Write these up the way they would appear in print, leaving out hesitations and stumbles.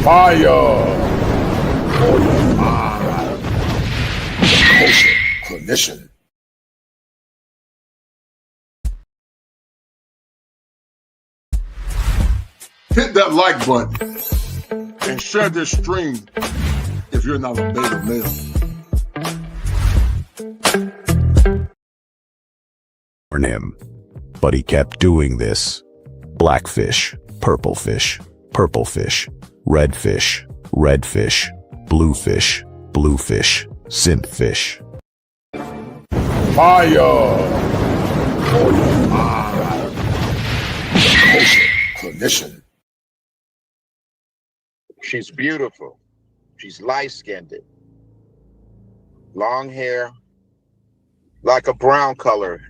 Fire for your mind. Culture clinician. Hit that like button and share this stream if you're not a beta male. Him, but he kept doing this. Blackfish, purple fish, purple fish, red fish, red fish, blue fish, blue fish, synth fish. Fire for your mind. Culture clinician. She's beautiful. She's light-skinned. Long hair, like a brown color.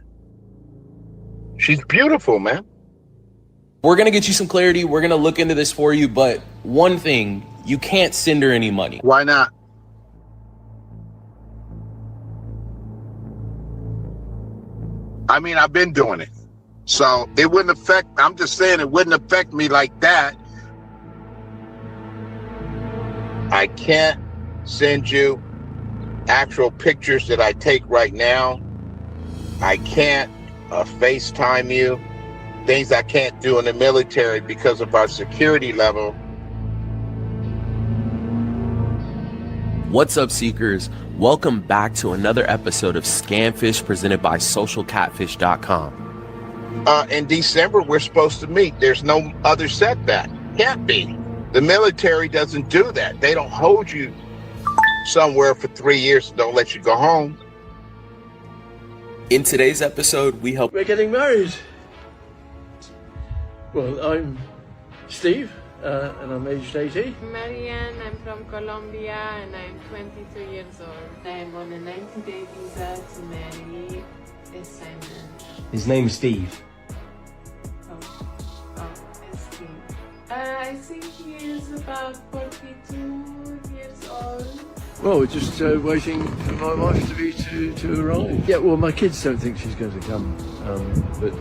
She's beautiful, man. We're going to get you some clarity. We're going to look into this for you. But one thing, you can't send her any money. Why not? I mean, I've been doing it. So it wouldn't affect, I'm just saying it wouldn't affect me like that. I can't send you actual pictures that I take right now. I can't FaceTime you. Things I can't do in the military because of our security level. What's up, Seekers? Welcome back to another episode of Scamfish presented by socialcatfish.com. In December, we're supposed to meet. There's no other setback. Can't be. The military doesn't do that. They don't hold you somewhere for 3 years and don't let you go home. In today's episode, We're getting married. Well, I'm Steve, and I'm aged 80. Marianne, I'm from Colombia and I'm 22 years old. I'm on a 90-day visa to marry Simon. His name's Steve. Steve. I think he is about 42 years old. Well, we're just waiting for my wife to arrive. Yeah, well, my kids don't think she's going to come, but I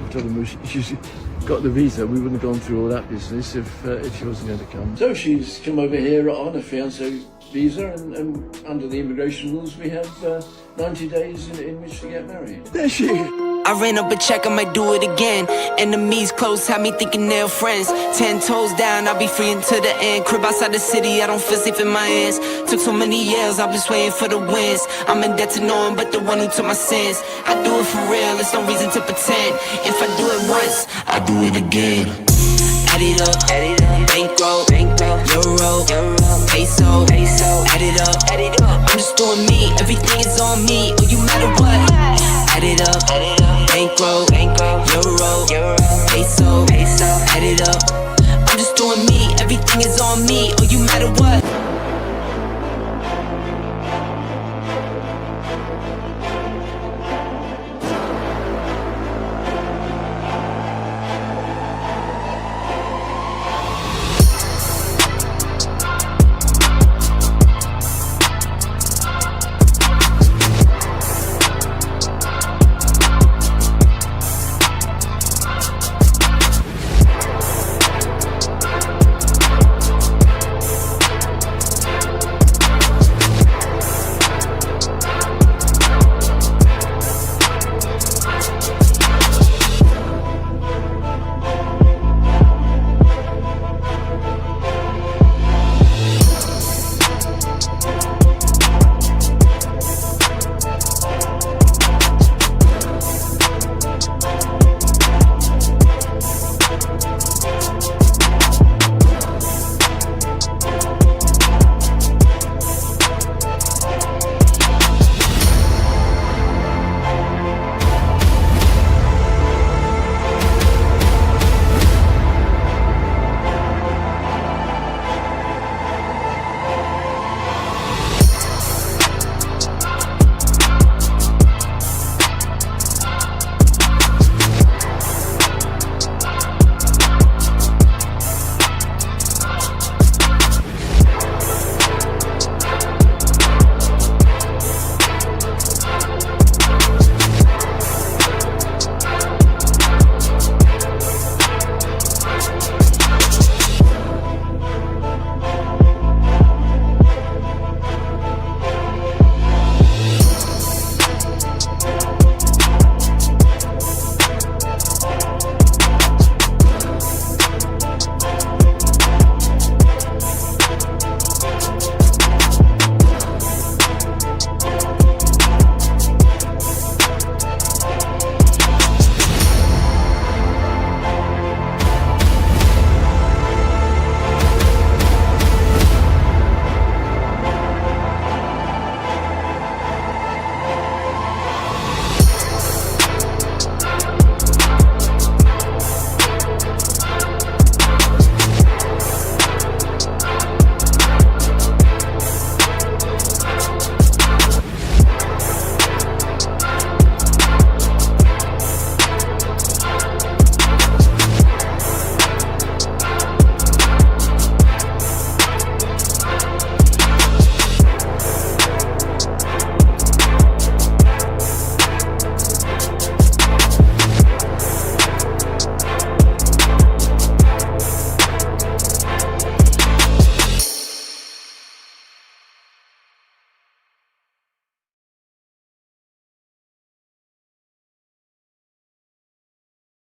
told them she's got the visa. We wouldn't have gone through all that business if she wasn't going to come. So she's come over here on a fiancé visa, and under the immigration rules, we have 90 days in which to get married. There she is. I ran up a check, I might do it again. Enemies close, had me thinking they're friends. 10 toes down, I'll be free until the end. Crib outside the city, I don't feel safe in my hands. Took so many years, I'm just waiting for the wins. I'm in debt to no one but the one who took my sins. I do it for real, there's no reason to pretend. If I do it once, I do it again. Add it up, bankroll, euro, peso, add it up, I'm just doing me, everything is on me, oh you matter what. Add it up, bankroll, euro, peso, add it up, I'm just doing me, everything is on me, oh you matter what.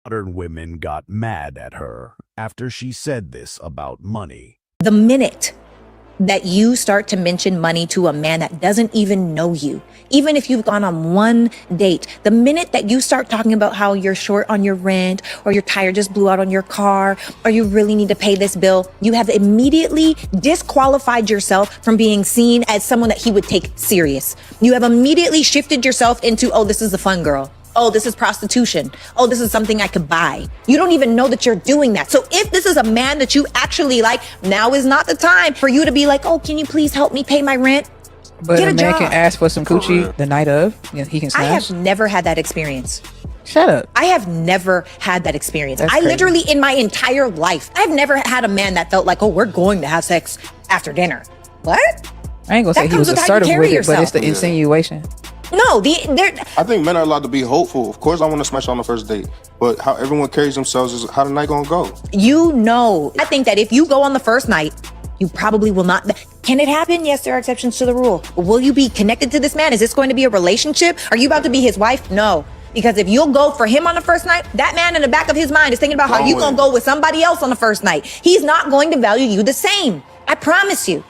Modern women got mad at her after she said this about money. The minute that you start to mention money to a man that doesn't even know you, even if you've gone on one date, the minute that you start talking about how you're short on your rent, or your tire just blew out on your car, or you really need to pay this bill, you have immediately disqualified yourself from being seen as someone that he would take serious. You have immediately shifted yourself into, oh, this is a fun girl. Oh, this is prostitution. Oh, this is something I could buy. You don't even know that you're doing that. So if this is a man that you actually like, now is not the time for you to be like, oh, can you please help me pay my rent? But Get a a man job. can ask for some coochie the night of. Yeah, he can I smash. have never had that experience. Shut up. I have never had that experience. That's I crazy. literally, in my entire life, I've never had a man that felt like, oh, we're going to have sex after dinner. What? I ain't gonna That say he comes was with how you assertive carry with it, but yourself. it's the insinuation. No, I think men are allowed to be hopeful. Of course, I want to smash on the first date, but how everyone carries themselves is how the night gonna go. you know, I think that if you go on the first night, you probably will not. Can it happen? Yes, there are exceptions to the rule. Will you be connected to this man? Is this going to be a relationship? Are you about to be his wife? No. Because if you'll go for him on the first night, that man in the back of his mind is thinking about how you gonna go with somebody else on the first night. He's not going to value you the same. I promise you.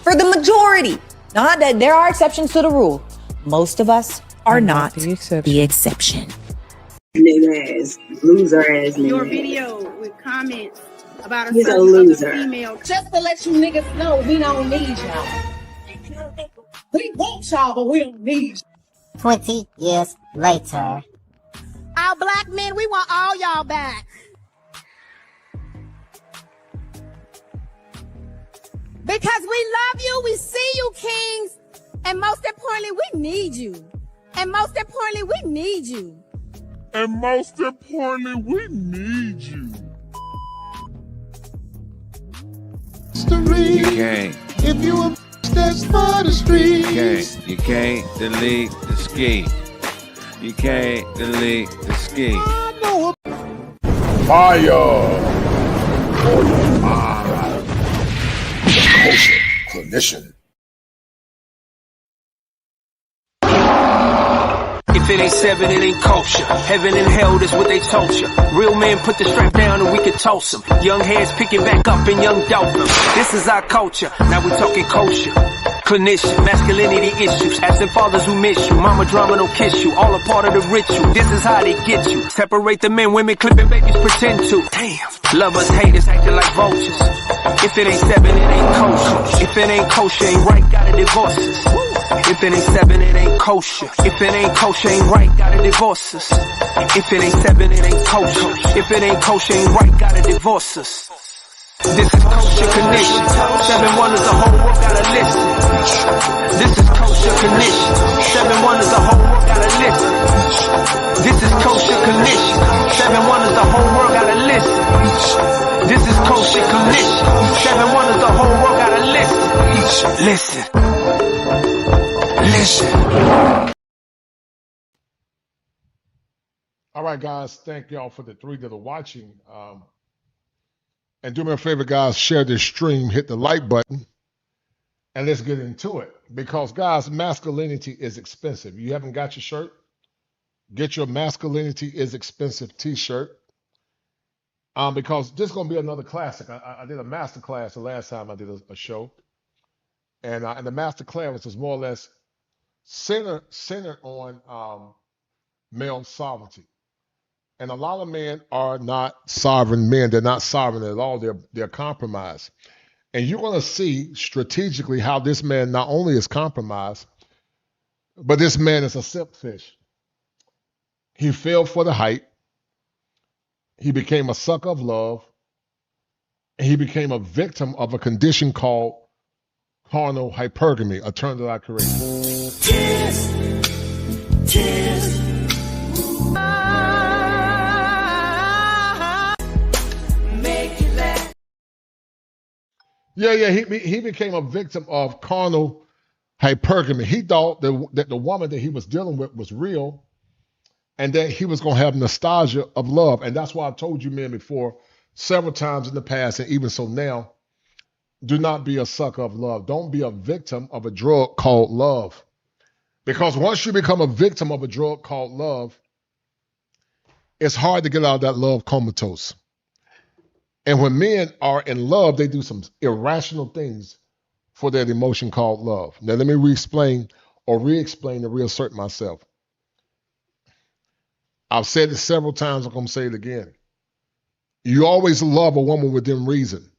For the majority. Not that there are exceptions to the rule. Most of us are not the exception. Nigga ass, loser ass nigga. Your video with comments about a He's a certain loser. other female. Just to let you niggas know, we don't need y'all. We want y'all, but we don't need y'all. 20 years later. Our black men, we want all y'all back. Because we love you, we see you, kings. And most importantly, we need you. And most importantly, we need you. And most importantly, we need you. You can't. If you a that's for the streets. You can't delete the ski. You can't delete the ski. Fire for your mind. Culture clinician. If it ain't seven, it ain't kosher. Heaven and hell, that's what they told you. Real men put the strap down and we can toss them. Young heads picking back up and young dolphins. This is our culture. Now we talking kosher. Clinician, masculinity issues. Asking fathers who miss you. Mama drama don't kiss you. All a part of the ritual. This is how they get you. Separate the men, women clipping babies pretend to. Damn. Lovers, haters acting like vultures. If it ain't seven, it ain't kosher. If it ain't kosher, ain't right, gotta divorce us. If it ain't seven, it ain't kosher. If it ain't kosher, ain't right, gotta divorce us. If it ain't seven, it ain't kosher. If it ain't kosher, ain't right, gotta divorce us. This is kosher condition. 7 wonders, the whole world gotta listen. This is kosher condition. 7 wonders, the whole world gotta listen. This is kosher condition. 7 wonders, the whole world gotta listen. This is kosher condition. 7 wonders, the whole world gotta listen. Listen. Listen. All right, guys. Thank y'all for the 3 that are watching. And do me a favor, guys. Share this stream. Hit the like button. And let's get into it. Because, guys, masculinity is expensive. You haven't got your shirt? Get your masculinity is expensive t-shirt. Because this is going to be another classic. I did a master class the last time I did a show. And the master class was more or less centered on male sovereignty. And a lot of men are not sovereign men. They're not sovereign at all. They're compromised. And you're going to see strategically how this man not only is compromised, but this man is a simp fish. He fell for the hype. He became a sucker of love. And he became a victim of a condition called carnal hypergamy, a term that I created. Tears. Yeah, he became a victim of carnal hypergamy. He thought that the woman that he was dealing with was real and that he was going to have nostalgia of love. And that's why I told you, men, before several times in the past, and even so now, do not be a sucker of love. Don't be a victim of a drug called love. Because once you become a victim of a drug called love, it's hard to get out of that love comatose. And when men are in love, they do some irrational things for that emotion called love. Now, let me re-explain and reassert myself. I've said it several times. I'm going to say it again. You always love a woman within reason,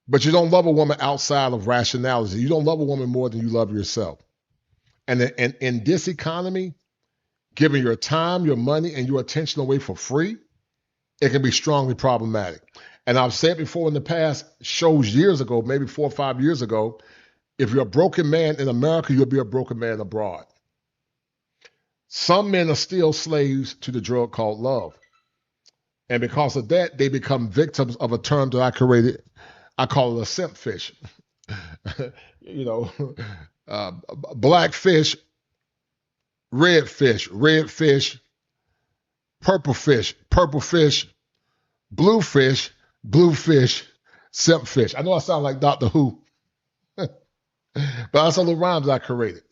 but you don't love a woman outside of rationality. You don't love a woman more than you love yourself. And in this economy, giving your time, your money, and your attention away for free, it can be strongly problematic. And I've said before in the past shows years ago, maybe 4 or 5 years ago, if you're a broken man in America, you'll be a broken man abroad. Some men are still slaves to the drug called love. And because of that, they become victims of a term that I created. I call it a simp fish. Black fish, red fish, purple fish, blue fish, simp fish. I know I sound like Doctor Who, but that's a little rhymes I created.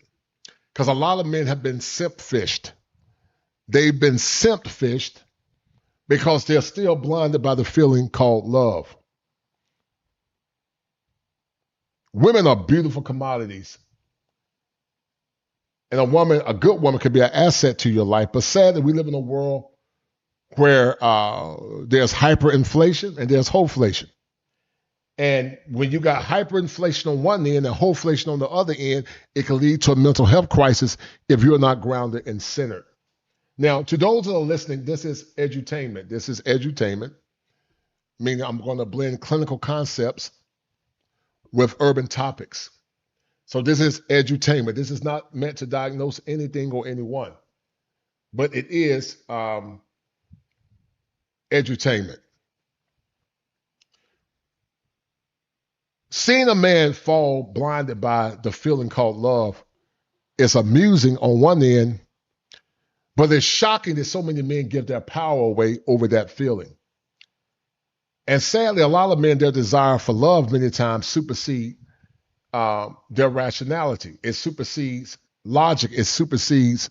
Because a lot of men have been simp fished. They've been simp fished because they're still blinded by the feeling called love. Women are beautiful commodities. And a good woman can be an asset to your life. But sadly, we live in a world where there's hyperinflation and there's hoflation. And when you got hyperinflation on one end and hoflation on the other end, it can lead to a mental health crisis if you're not grounded and centered. Now, to those that are listening, this is edutainment. This is edutainment, meaning I'm going to blend clinical concepts with urban topics. So this is edutainment. This is not meant to diagnose anything or anyone, but it is edutainment. Seeing a man fall blinded by the feeling called love is amusing on one end, but it's shocking that so many men give their power away over that feeling. And sadly, a lot of men, their desire for love many times supersede their rationality. It supersedes logic. It supersedes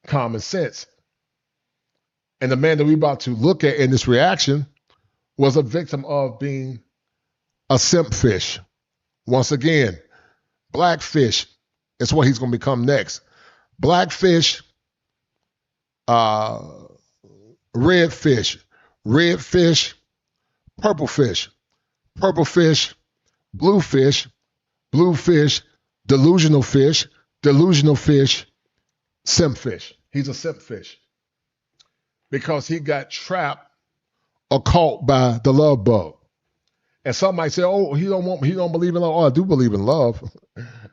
common sense. And the man that we're about to look at in this reaction was a victim of being a simp fish. Once again, black fish is what he's going to become next. Black fish, red fish, purple fish, blue fish, delusional fish, simp fish. He's a simp fish because he got trapped or caught by the love bug. And some might say, oh, he don't believe in love. Oh, I do believe in love,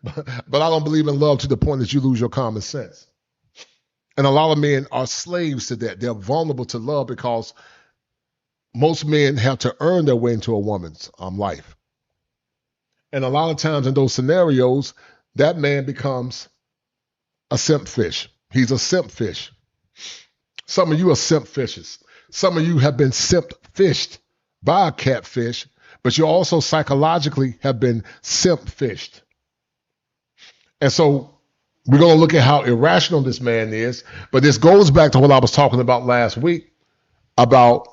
but I don't believe in love to the point that you lose your common sense. And a lot of men are slaves to that. They're vulnerable to love because most men have to earn their way into a woman's life. And a lot of times in those scenarios, that man becomes a simp fish. He's a simp fish. Some of you are simp fishes. Some of you have been simp fished by a catfish, but you also psychologically have been simp fished. And so we're going to look at how irrational this man is, but this goes back to what I was talking about last week about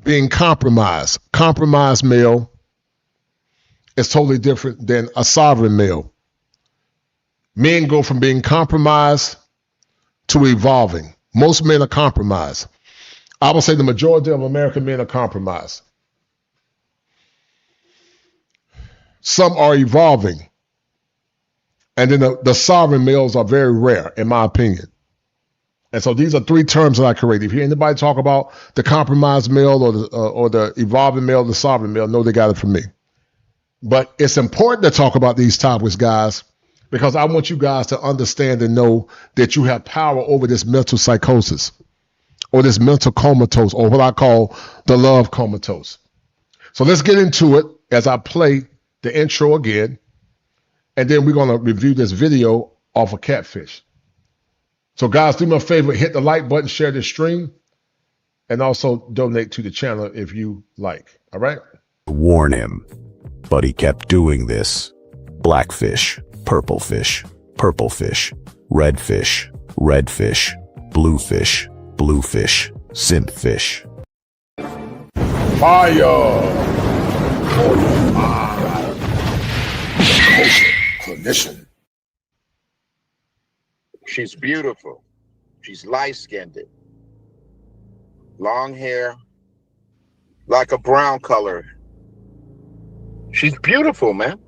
being compromised. Compromised male is totally different than a sovereign male. Men go from being compromised to evolving. Most men are compromised. I would say the majority of American men are compromised. Some are evolving. And then the sovereign males are very rare, in my opinion. And so these are three terms that I created. If you hear anybody talk about the compromised male or the evolving male, the sovereign male, know they got it from me. But it's important to talk about these topics, guys, because I want you guys to understand and know that you have power over this mental psychosis or this mental comatose, or what I call the love comatose. So let's get into it as I play the intro again, and then we're going to review this video off of Catfish. So guys, do me a favor, hit the like button, share this stream, and also donate to the channel if you like. All right? Warn him, but he kept doing this. Black fish, purple fish, red fish, blue fish, bluefish, simp fish. Fire for your mind. Kosher clinician. She's beautiful. She's light-skinned, long hair, like a brown color. She's beautiful, man.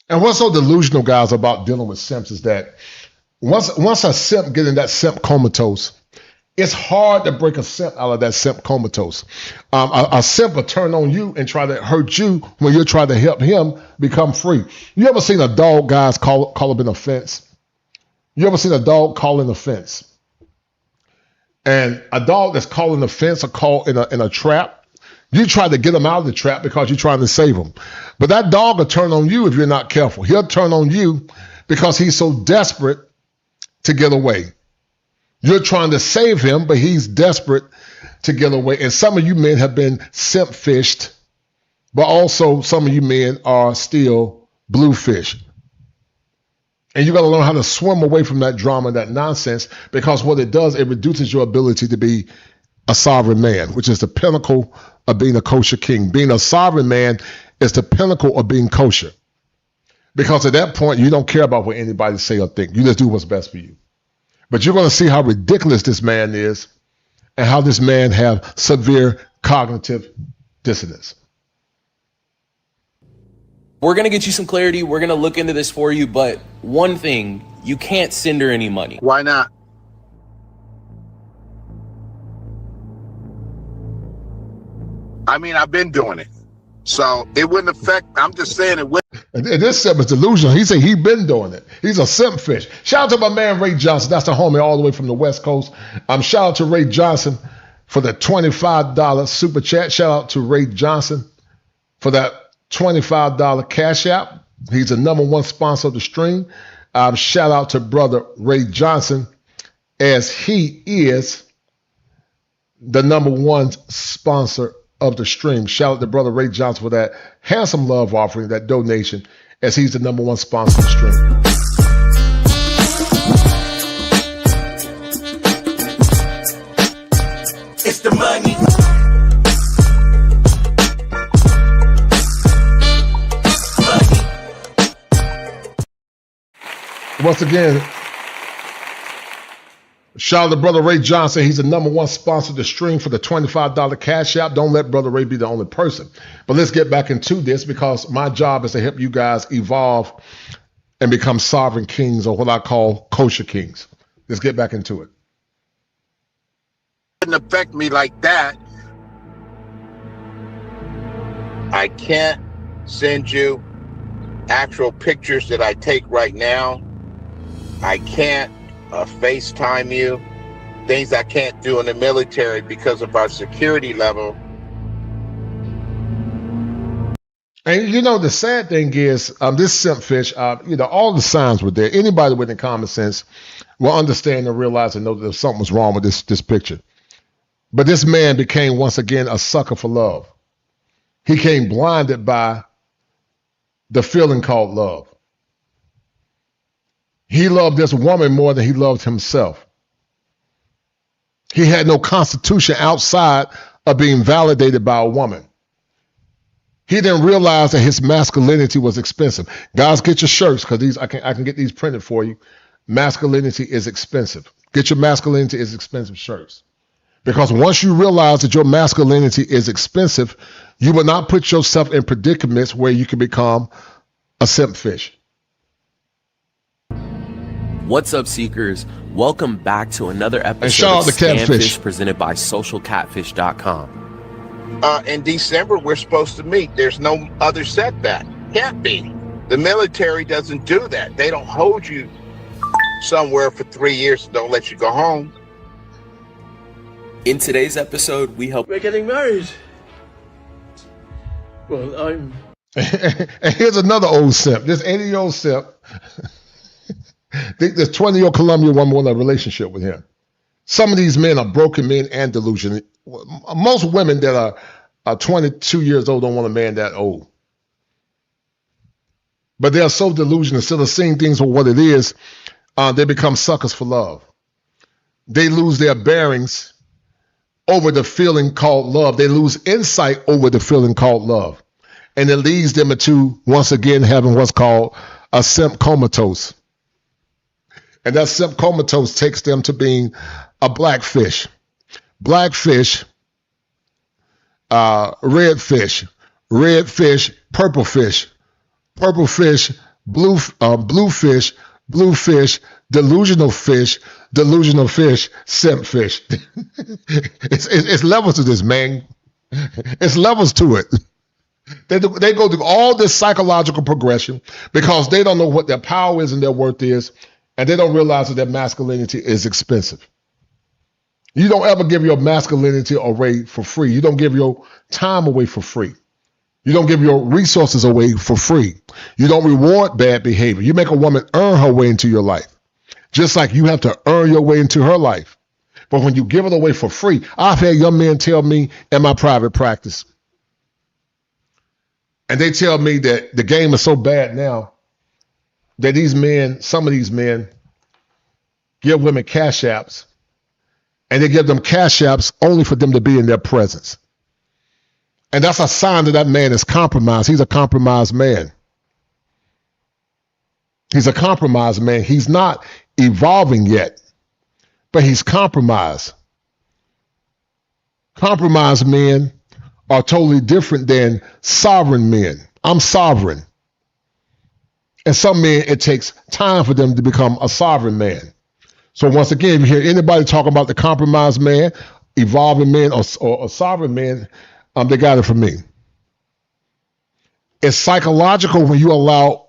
And what's so delusional, guys, about dealing with simps is that once a simp get in that simp comatose, it's hard to break a simp out of that simp comatose. A simp will turn on you and try to hurt you when you're trying to help him become free. You ever seen a dog, guys, call up in a fence? You ever seen a dog call in a fence? And a dog that's calling the fence or caught in a trap, you try to get him out of the trap because you're trying to save him. But that dog will turn on you if you're not careful. He'll turn on you because he's so desperate to get away. You're trying to save him, but he's desperate to get away. And some of you men have been simp fished, but also some of you men are still bluefish. And you got to learn how to swim away from that drama, that nonsense, because what it does, it reduces your ability to be a sovereign man, which is the pinnacle of being a kosher king. Being a sovereign man is the pinnacle of being kosher. Because at that point, you don't care about what anybody say or think. You just do what's best for you. But you're going to see how ridiculous this man is and how this man have severe cognitive dissonance. We're going to get you some clarity. We're going to look into this for you. But one thing, you can't send her any money. Why not? I mean, I've been doing it. So it wouldn't affect, I'm just saying it wouldn't. And this simp is delusional. He said he been doing it. He's a simp fish. Shout out to my man Ray Johnson. That's the homie all the way from the West Coast. Shout out to Ray Johnson for the $25 super chat. Shout out to Ray Johnson for that $25 cash app. He's the #1 sponsor of the stream. Shout out to brother Ray Johnson, as he is the #1 sponsor of the stream. Shout out to brother Ray Johnson for that handsome love offering, that donation, as he's the #1 sponsor of the stream. It's the money. Once again, shout out to brother Ray Johnson. He's the #1 sponsor of the stream for the $25 cash app. Don't let brother Ray be the only person. But let's get back into this, because my job is to help you guys evolve and become sovereign kings, or what I call kosher kings. Let's get back into it. It wouldn't affect me like that. I can't send you actual pictures that I take right now. I can't FaceTime you. Things I can't do in the military because of our security level. And you know, the sad thing is, this simp fish, all the signs were there. Anybody with common sense will understand and realize and know that something was wrong with this picture. But this man became once again a sucker for love. He became blinded by the feeling called love. He loved this woman more than he loved himself. He had no constitution outside of being validated by a woman. He didn't realize that his masculinity was expensive. Guys, get your shirts, because I can get these printed for you. Masculinity is expensive. Get your masculinity is expensive shirts. Because once you realize that your masculinity is expensive, you will not put yourself in predicaments where you can become a simp fish. What's up, Seekers? Welcome back to another episode of Catfish presented by socialcatfish.com. In December, we're supposed to meet. There's no other setback. Can't be. The military doesn't do that. They don't hold you somewhere for 3 years and don't let you go home. In today's episode, We're getting married. Well, I'm... And here's another old simp. This 80-year-old simp. This 20-year-old Colombian woman want a relationship with him. Some of these men are broken men and delusional. Most women that are 22 years old don't want a man that old. But they are so delusional. Instead of seeing things for what it is, they become suckers for love. They lose their bearings over the feeling called love. They lose insight over the feeling called love. And it leads them into, once again, having what's called a simp comatose. And that simp comatose takes them to being a blackfish. Blackfish, red fish, purple fish, blue fish, delusional fish, simp fish. It's levels to this, man. It's levels to it. They go through all this psychological progression because they don't know what their power is and their worth is, and they don't realize that their masculinity is expensive. You don't ever give your masculinity away for free. You don't give your time away for free. You don't give your resources away for free. You don't reward bad behavior. You make a woman earn her way into your life, just like you have to earn your way into her life. But when you give it away for free, I've had young men tell me in my private practice, and they tell me that the game is so bad now that these men, some of these men, give women cash apps, and they give them cash apps only for them to be in their presence. And that's a sign that that man is compromised. He's a compromised man. He's a compromised man. He's not evolving yet, but he's compromised. Compromised men are totally different than sovereign men. I'm sovereign. And some men, it takes time for them to become a sovereign man. So once again, if you hear anybody talking about the compromised man, evolving man, or a sovereign man, they got it from me. It's psychological when you allow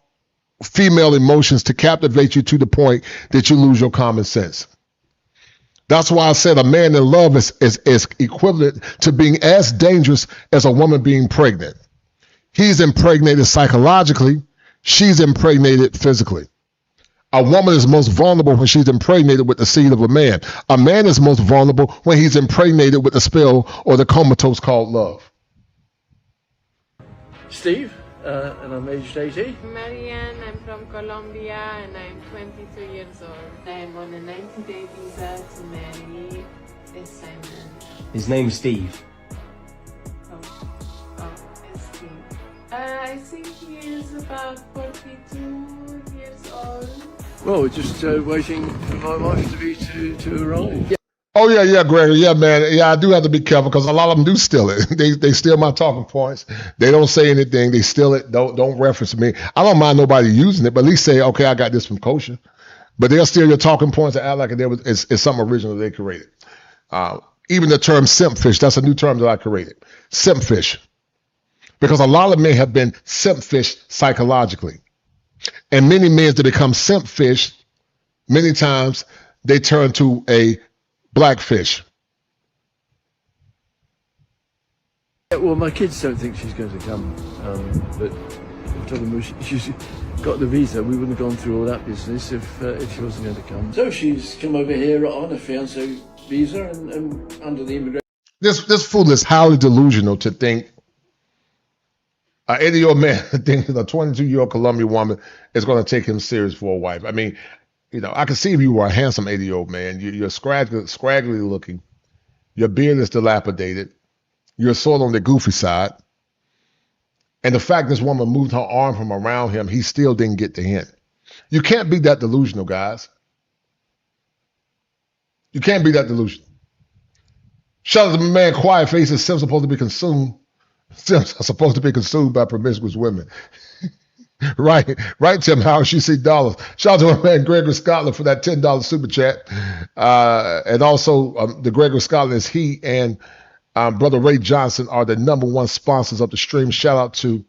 female emotions to captivate you to the point that you lose your common sense. That's why I said a man in love is equivalent to being as dangerous as a woman being pregnant. He's impregnated psychologically. She's impregnated physically. A woman is most vulnerable when she's impregnated with the seed of a man. A man is most vulnerable when he's impregnated with the spell or the comatose called love. Steve, and I'm aged 80. Marianne, I'm from Colombia and I'm 22 years old. I'm on a 90-day visa to marry Simon. His name's Steve. It's Steve. I think he is about 42 years old. Well, we're just waiting for my wife to arrive. Yeah. Oh, yeah, Gregory. Yeah, man. Yeah, I do have to be careful because a lot of them do steal it. They steal my talking points. They don't say anything. They steal it. Don't reference me. I don't mind nobody using it, but at least say, okay, I got this from Kosher. But they'll steal your talking points and act like it's something original they created. Even the term simp fish, that's a new term that I created. Simp fish. Because a lot of men have been simp fish psychologically. And many men that become simp fish, many times they turn to a blackfish. Yeah, well, my kids don't think she's going to come, but I told them she's got the visa. We wouldn't have gone through all that business if she wasn't going to come. So she's come over here on a fiancé visa and under the immigration. This fool is highly delusional to think an 80-year-old man thinks that a 22-year-old Colombian woman is going to take him serious for a wife. I mean, you know, I can see if you were a handsome 80-year-old man. You're scraggly looking. Your beard is dilapidated. You're sort of on the goofy side. And the fact this woman moved her arm from around him, he still didn't get the hint. You can't be that delusional, guys. You can't be that delusional. Shout out to my man, Quiet Faces. Sim's supposed to be consumed. Sims are supposed to be consumed by promiscuous women. Right, Tim Howard, she see dollars. Shout out to my man Gregory Scotland for that $10 super chat. And also the Gregory Scotland is he and Brother Ray Johnson are the #1 sponsors of the stream. Shout out to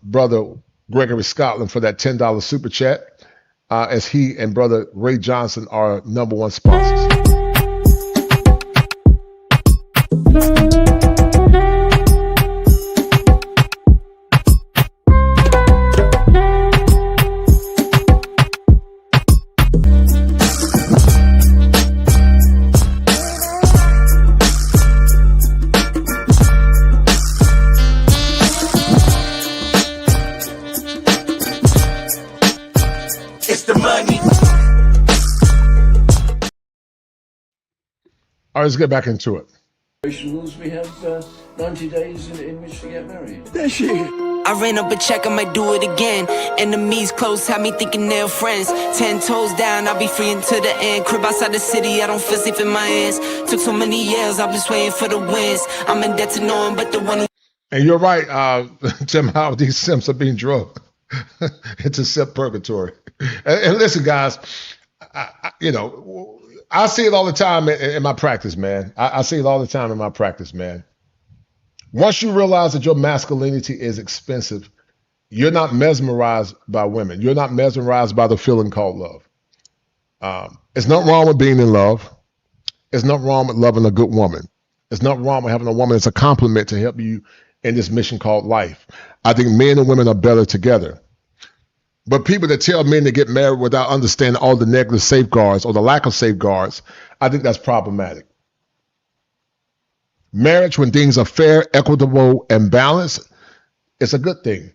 Brother Gregory Scotland for that $10 super chat, as he and Brother Ray Johnson are #1 sponsors. All right, let's get back into it. Rules, we have 90 days in which to get married. There she is. I ran up a check, I might do it again. Enemies close, had me thinking they're friends. 10 toes down, I'll be free until the end. Crib outside the city, I don't feel safe in my hands. Took so many years, I'm just waiting for the wins. I'm in debt to no one but the one who... And you're right, Tim, how these simps are being drugged into simp purgatory. And listen, guys, I see it all the time in my practice, man. I see it all the time in my practice, man. Once you realize that your masculinity is expensive, you're not mesmerized by women. You're not mesmerized by the feeling called love. It's not wrong with being in love. It's not wrong with loving a good woman. It's not wrong with having a woman that's a compliment to help you in this mission called life. I think men and women are better together. But people that tell men to get married without understanding all the negative safeguards or the lack of safeguards, I think that's problematic. Marriage, when things are fair, equitable, and balanced, it's a good thing.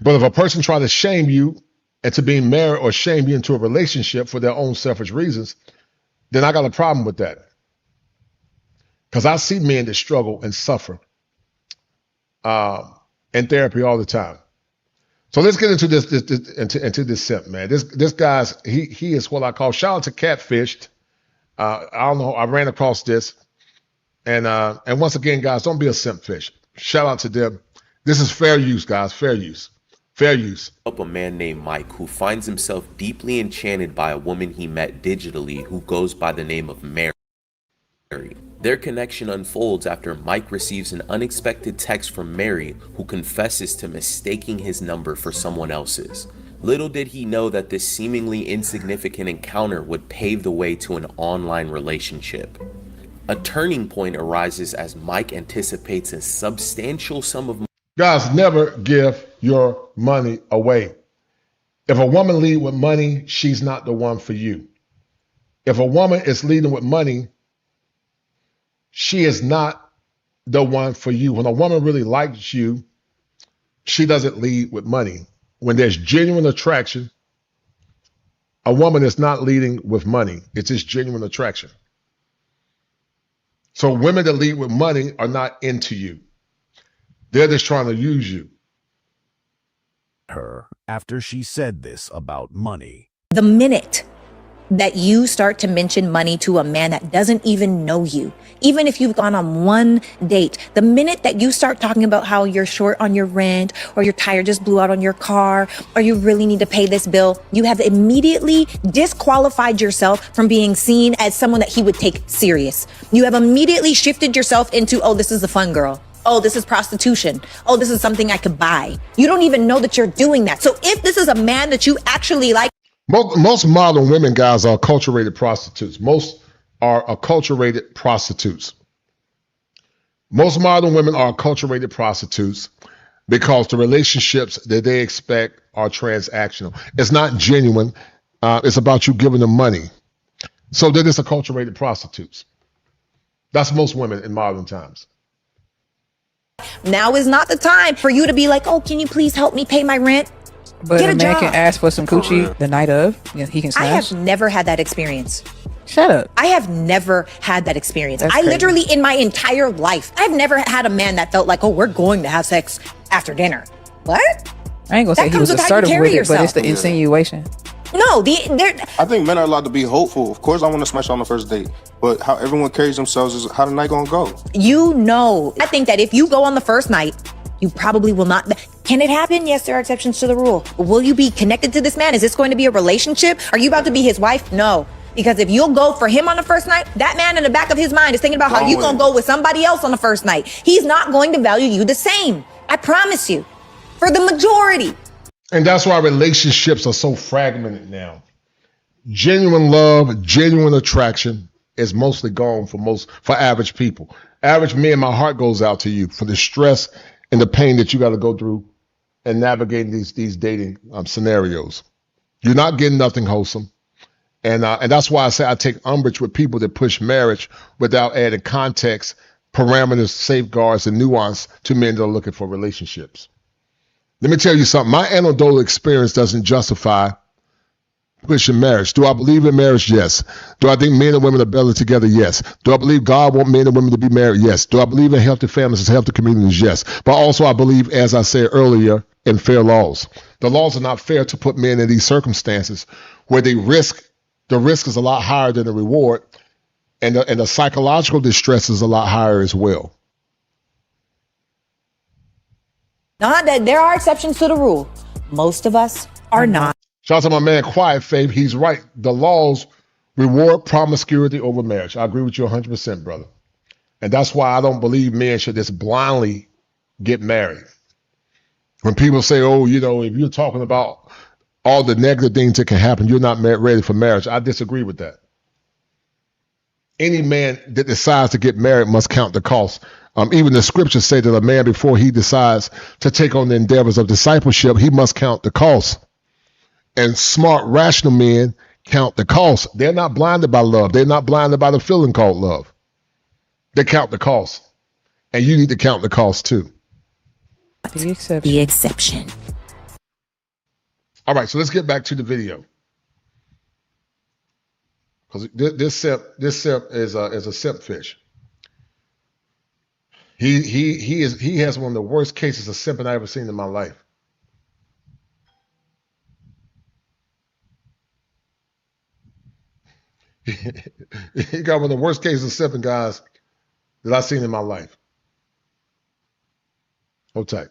But if a person tries to shame you into being married or shame you into a relationship for their own selfish reasons, then I got a problem with that. Because I see men that struggle and suffer in therapy all the time. So let's get into this simp, man. This guy's he is what I call, shout out to Catfished. I don't know, I ran across this. And once again, guys, don't be a simp fish. Shout out to them. This is fair use, guys. Fair use. Fair use. A man named Mike who finds himself deeply enchanted by a woman he met digitally who goes by the name of Mary. Their connection unfolds after Mike receives an unexpected text from Mary, who confesses to mistaking his number for someone else's. Little did he know that this seemingly insignificant encounter would pave the way to an online relationship. A turning point arises as Mike anticipates a substantial sum of money. Guys, never give your money away. If a woman leads with money, she's not the one for you. If a woman is leading with money, she is not the one for you. When a woman really likes you, she doesn't lead with money. When there's genuine attraction, a woman is not leading with money. It's just genuine attraction. So women that lead with money are not into you. They're just trying to use you. Her after she said this about money. The minute that you start to mention money to a man that doesn't even know you, even if you've gone on one date, the minute that you start talking about how you're short on your rent, or your tire just blew out on your car, or you really need to pay this bill, you have immediately disqualified yourself from being seen as someone that he would take serious. You have immediately shifted yourself into, oh, this is a fun girl. Oh, this is prostitution. Oh, this is something I could buy. You don't even know that you're doing that. So if this is a man that you actually like, most modern women, guys, are acculturated prostitutes. Most are acculturated prostitutes. Most modern women are acculturated prostitutes because the relationships that they expect are transactional. It's not genuine. It's about you giving them money. So they're just acculturated prostitutes. That's most women in modern times. now is not the time for you to be like, oh, can you please help me pay my rent? But Get a a man job. can ask for some coochie the night of. Yeah, he can I snatch. have never had that experience. Shut up. I have never had that experience. That's I crazy. literally, in my entire life, I've never had a man that felt like, oh, we're going to have sex after dinner. What? I ain't gonna say That he was comes with how you assertive carry with it, but it's the yourself. insinuation. No, I think men are allowed to be hopeful. Of course, I want to smash on the first date, but how everyone carries themselves is how the night gonna go. you know, I think that if you go on the first night, you probably will not. Can it happen? Yes, there are exceptions to the rule. Will you be connected to this man? Is this going to be a relationship? Are you about to be his wife? No. Because if you'll go for him on the first night, that man in the back of his mind is thinking about how you gonna go with somebody else on the first night. He's not going to value you the same. I promise you. For the majority. And that's why relationships are so fragmented now. Genuine love, genuine attraction is mostly gone for average people. Average men, my heart goes out to you for the stress and the pain that you got to go through and navigating these dating scenarios. You're not getting nothing wholesome. And that's why I say I take umbrage with people that push marriage without adding context, parameters, safeguards, and nuance to men that are looking for relationships. Let me tell you something. My anecdotal experience doesn't justify pushing marriage. Do I believe in marriage? Yes. Do I think men and women are better together? Yes. Do I believe God wants men and women to be married? Yes. Do I believe in healthy families and healthy communities? Yes. But also I believe, as I said earlier, in fair laws. The laws are not fair to put men in these circumstances where the risk is a lot higher than the reward, and the psychological distress is a lot higher as well. Not that there are exceptions to the rule. Most of us are not. Shout out to my man Quiet Faith. He's right. The laws reward promiscuity over marriage. I agree with you 100%, brother. And that's why I don't believe men should just blindly get married. When people say, oh, you know, if you're talking about all the negative things that can happen, you're not ready for marriage, I disagree with that. Any man that decides to get married must count the cost. Even the scriptures say that a man, before he decides to take on the endeavors of discipleship, he must count the cost. And smart, rational men count the cost. They're not blinded by love. They're not blinded by the feeling called love. They count the cost. And you need to count the cost too. The exception. All right, so let's get back to the video. Because this simp is a simp fish. He has one of the worst cases of simping I ever seen in my life. He got one of the worst cases of simping, guys, that I've seen in my life. Hold tight.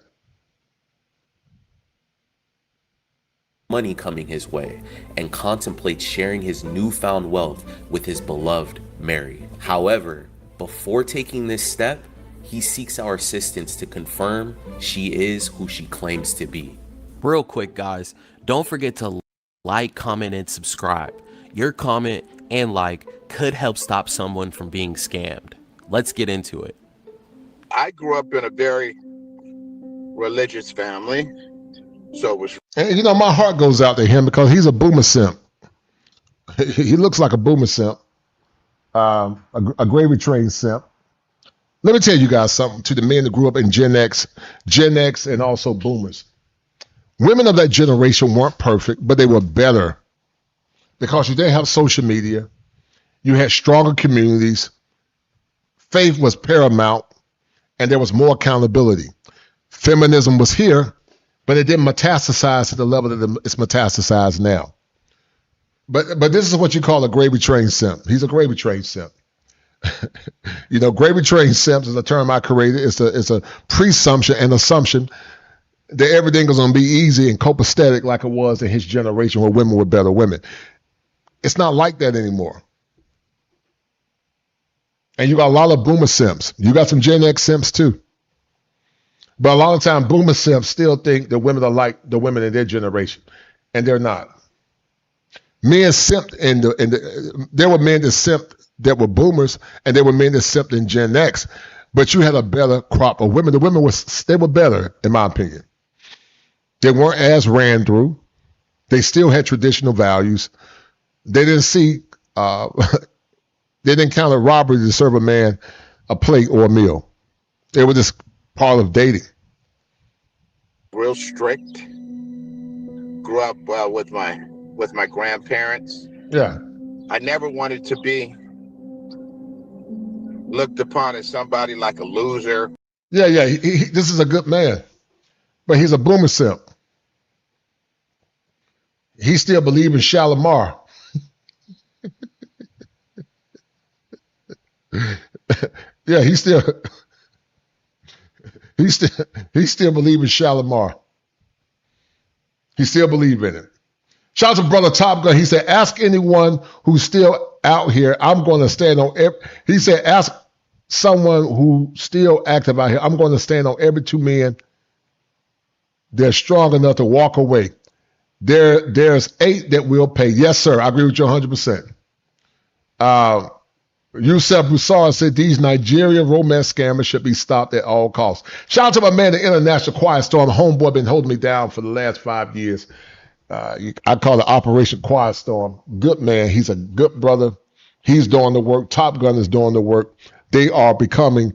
Money coming his way and contemplates sharing his newfound wealth with his beloved Mary. However, before taking this step, he seeks our assistance to confirm she is who she claims to be. Real quick, guys, don't forget to like, comment, and subscribe. Your comment and like could help stop someone from being scammed. Let's get into it. I grew up in a very religious family, so it was. And you know, my heart goes out to him because he's a boomer simp. He looks like a boomer simp, a gravy train simp. Let me tell you guys something, to the men that grew up in Gen X, and also boomers. Women of that generation weren't perfect, but they were better because you didn't have social media. You had stronger communities. Faith was paramount, and there was more accountability. Feminism was here, but it didn't metastasize to the level that it's metastasized now. But this is what you call a gravy train simp. He's a gravy train simp. You know, gravy train simps is a term I created. It's a presumption and assumption that everything was going to be easy and copacetic like it was in his generation where women were better women. It's not like that anymore. And you got a lot of boomer simps. You got some Gen X simps too. But a lot of times boomer simps still think that women are like the women in their generation. And they're not. Men simped there were men that simped that were boomers, and there were men that simped in Gen X. But you had a better crop of women. The women were better, in my opinion. They weren't as ran through. They still had traditional values. They didn't see they didn't count a robbery to serve a man a plate or a meal. It was just part of dating. Real strict. Grew up with my grandparents. Yeah. I never wanted to be looked upon as somebody like a loser. Yeah. This is a good man, but he's a boomer simp. He still believes in Shalimar. Yeah, he still believes in Shalimar. He still believes in it. Shout out to brother Top Gun. He said, ask anyone who's still out here. I'm going to stand on every. He said, ask someone who's still active out here. I'm going to stand on every two men. They're strong enough to walk away. There's 8 that will pay. Yes, sir. I agree with you 100%. Yusef Broussard said these Nigerian romance scammers should be stopped at all costs. Shout out to my man, the International Quiet Storm. Homeboy been holding me down for the last 5 years. I call it Operation Quiet Storm. Good man. He's a good brother. He's doing the work. Top Gun is doing the work. They are becoming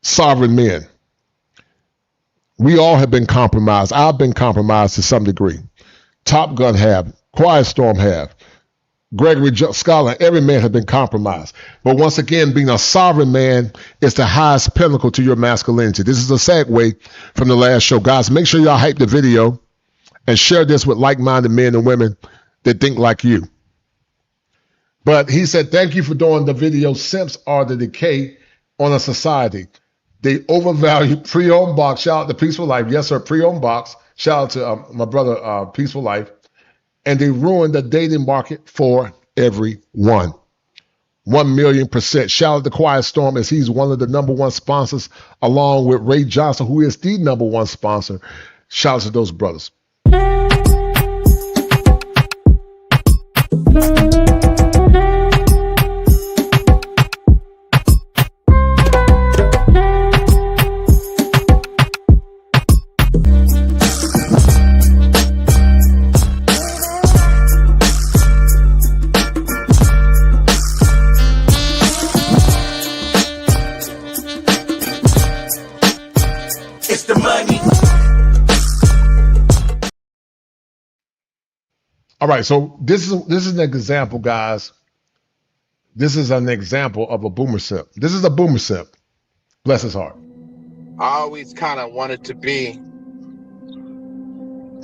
sovereign men. We all have been compromised. I've been compromised to some degree. Top Gun have, Quiet Storm have, Gregory Scotland, every man has been compromised. But once again, being a sovereign man is the highest pinnacle to your masculinity. This is a segue from the last show. Guys, make sure y'all hype the video and share this with like-minded men and women that think like you. But he said, thank you for doing the video. Simps are the decay on a society. They overvalue pre-owned box. Shout out to Peaceful Life. Yes, sir, pre-owned box. Shout out to my brother, Peaceful Life. And they ruin the dating market for everyone. 1,000,000%. Shout out to Quiet Storm, as he's one of the #1 sponsors, along with Ray Johnson, who is the #1 sponsor. Shout out to those brothers. All right, so this is an example, guys. This is an example of a boomer simp. This is a boomer simp. Bless his heart. I always kind of wanted to be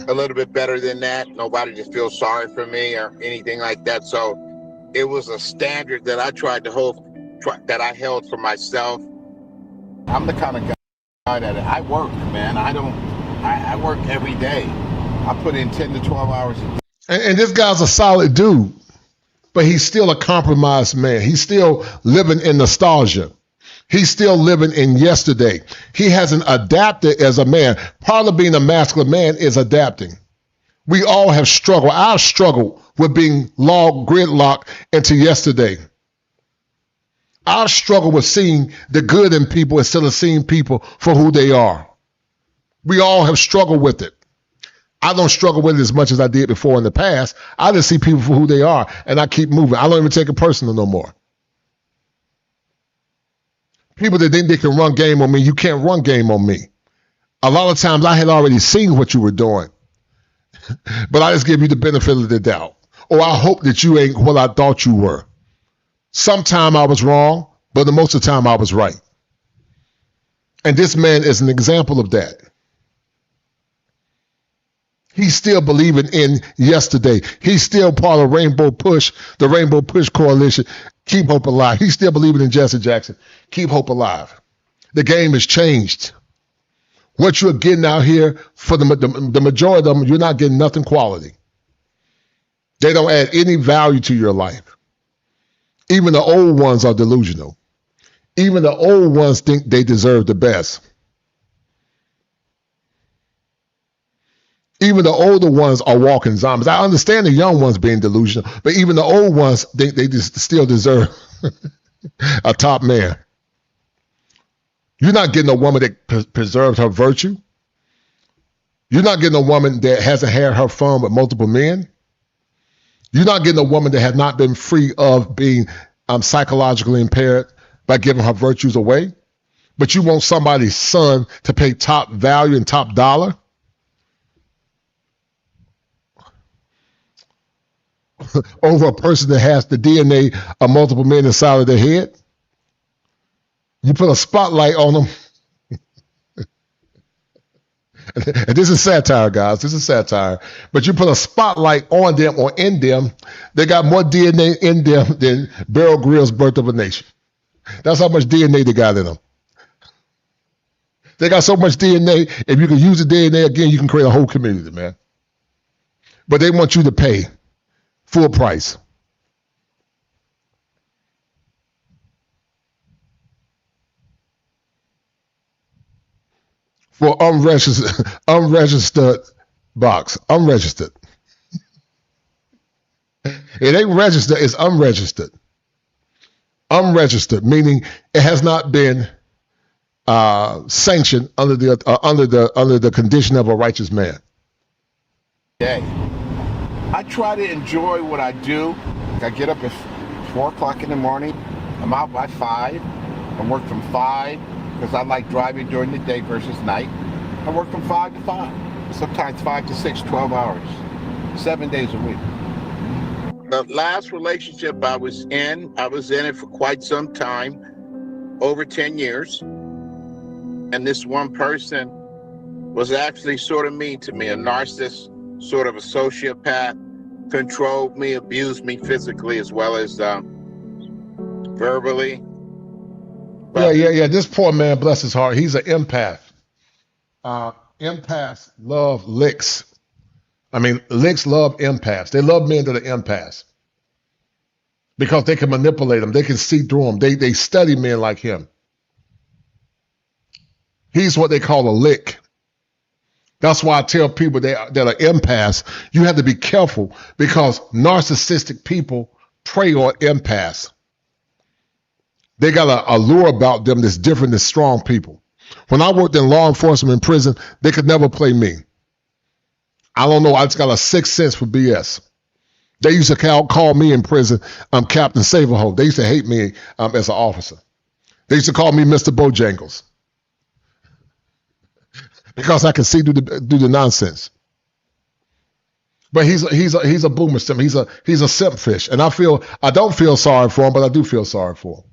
a little bit better than that. Nobody to feel sorry for me or anything like that. So it was a standard that I tried to hold, that I held for myself. I'm the kind of guy that I work, man. I work every day. I put in 10 to 12 hours a day. And this guy's a solid dude, but he's still a compromised man. He's still living in nostalgia. He's still living in yesterday. He hasn't adapted as a man. Part of being a masculine man is adapting. We all have struggled. I've struggled with being gridlocked into yesterday. I've struggled with seeing the good in people instead of seeing people for who they are. We all have struggled with it. I don't struggle with it as much as I did before in the past. I just see people for who they are, and I keep moving. I don't even take it personal no more. People that think they can run game on me, you can't run game on me. A lot of times I had already seen what you were doing, but I just give you the benefit of the doubt. Or I hope that you ain't what I thought you were. Sometime I was wrong, but the most of the time I was right. And this man is an example of that. He's still believing in yesterday. He's still part of Rainbow Push, the Rainbow Push Coalition. Keep hope alive. He's still believing in Jesse Jackson. Keep hope alive. The game has changed. What you're getting out here, for the majority of them, you're not getting nothing quality. They don't add any value to your life. Even the old ones are delusional. Even the old ones think they deserve the best. Even the older ones are walking zombies. I understand the young ones being delusional, but even the old ones think they just still deserve a top man. You're not getting a woman that preserves her virtue. You're not getting a woman that hasn't had her fun with multiple men. You're not getting a woman that has not been free of being psychologically impaired by giving her virtues away. But you want somebody's son to pay top value and top dollar. Over a person that has the DNA of multiple men inside of their head. You put a spotlight on them. And this is satire, guys. This is satire. But you put a spotlight on them or in them, they got more DNA in them than Beryl Grill's Birth of a Nation. That's how much DNA they got in them. They got so much DNA, if you can use the DNA again, you can create a whole community, man. But they want you to pay full price. For unregistered box. Unregistered. It ain't registered, it's unregistered. Unregistered, meaning it has not been sanctioned under the condition of a righteous man. I try to enjoy what I do. I get up at 4 o'clock in the morning. I'm out by 5. I work from 5 because I like driving during the day versus night. I work from 5 to 5. Sometimes 5 to 6, 12 hours. 7 days a week. The last relationship I was in it for quite some time, over 10 years. And this one person was actually sort of mean to me, a narcissist, sort of a sociopath, controlled me, abused me physically as well as verbally. Yeah. This poor man, bless his heart, he's an empath. Empaths love licks. I mean, licks love empaths. They love men that are empaths because they can manipulate them. They can see through them. They study men like him. He's what they call a lick. That's why I tell people that are empaths, you have to be careful because narcissistic people prey on empaths. They got a allure about them that's different than strong people. When I worked in law enforcement in prison, they could never play me. I don't know. I just got a sixth sense for BS. They used to call me in prison, Captain Saverho. They used to hate me as an officer. They used to call me Mr. Bojangles because I can see through the nonsense. But he's a boomer simp. He's a simp fish, and I don't feel sorry for him, but I do feel sorry for him.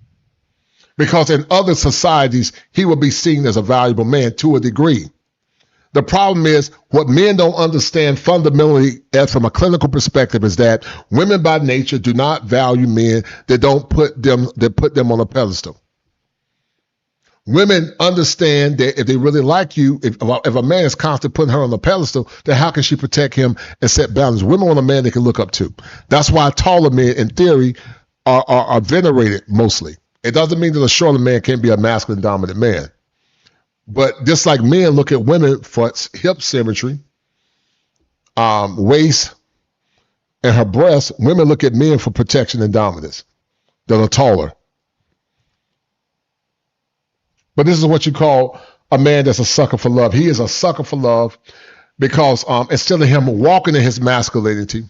Because in other societies, he will be seen as a valuable man to a degree. The problem is what men don't understand fundamentally from a clinical perspective is that women by nature do not value men that put them on a pedestal. Women understand that if they really like you, if a man is constantly putting her on a pedestal, then how can she protect him and set boundaries? Women want a man they can look up to. That's why taller men, in theory, are venerated mostly. It doesn't mean that a shorter man can't be a masculine dominant man. But just like men look at women for hip symmetry, waist, and her breasts, women look at men for protection and dominance that are taller. But this is what you call a man that's a sucker for love. He is a sucker for love because instead of him walking in his masculinity,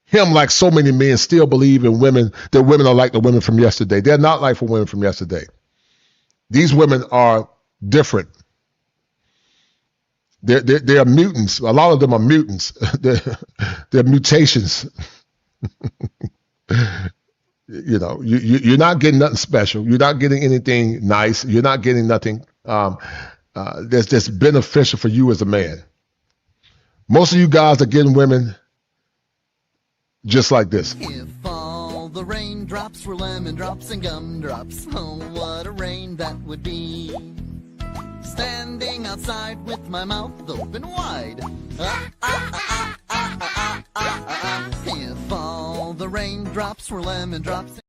him, like so many men, still believe in women, that women are like the women from yesterday. They're not like the women from yesterday. These women are different. They're mutants. A lot of them are mutants. They're mutations. You're not getting nothing special. You're not getting anything nice. You're not getting nothing that's beneficial for you as a man. Most of you guys are getting women just like this. If all the raindrops were lemon drops and gumdrops, oh, what a rain that would be. Standing outside with my mouth open wide. If all the raindrops were lemon drops.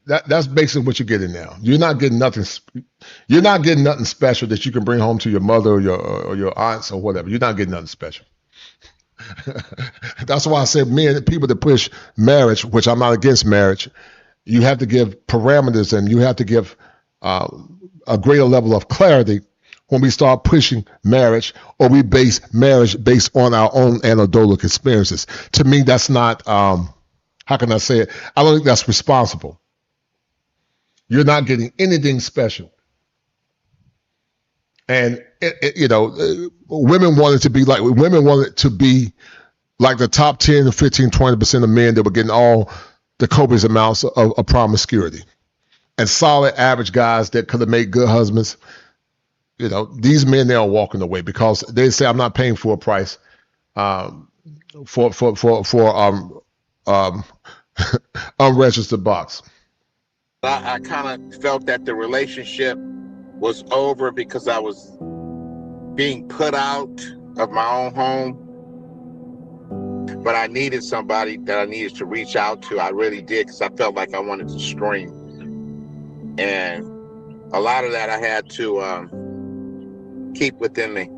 That's basically what you're getting now. You're not getting nothing. You're not getting nothing special that you can bring home to your mother or your aunts or whatever. You're not getting nothing special. That's why I say people that push marriage, which I'm not against marriage, you have to give parameters and you have to give a greater level of clarity when we start pushing marriage or we base marriage based on our own anecdotal experiences. To me, that's not, how can I say it? I don't think that's responsible. You're not getting anything special. And, women wanted to be like the top 10 or 15, 20% of men that were getting all the copious amounts of promiscuity. And solid average guys that could have made good husbands. These men, they are walking away because they say, I'm not paying full price for unregistered box. I kind of felt that the relationship was over because I was being put out of my own home. But I needed somebody that I needed to reach out to. I really did, because I felt like I wanted to scream. And a lot of that I had to keep within me.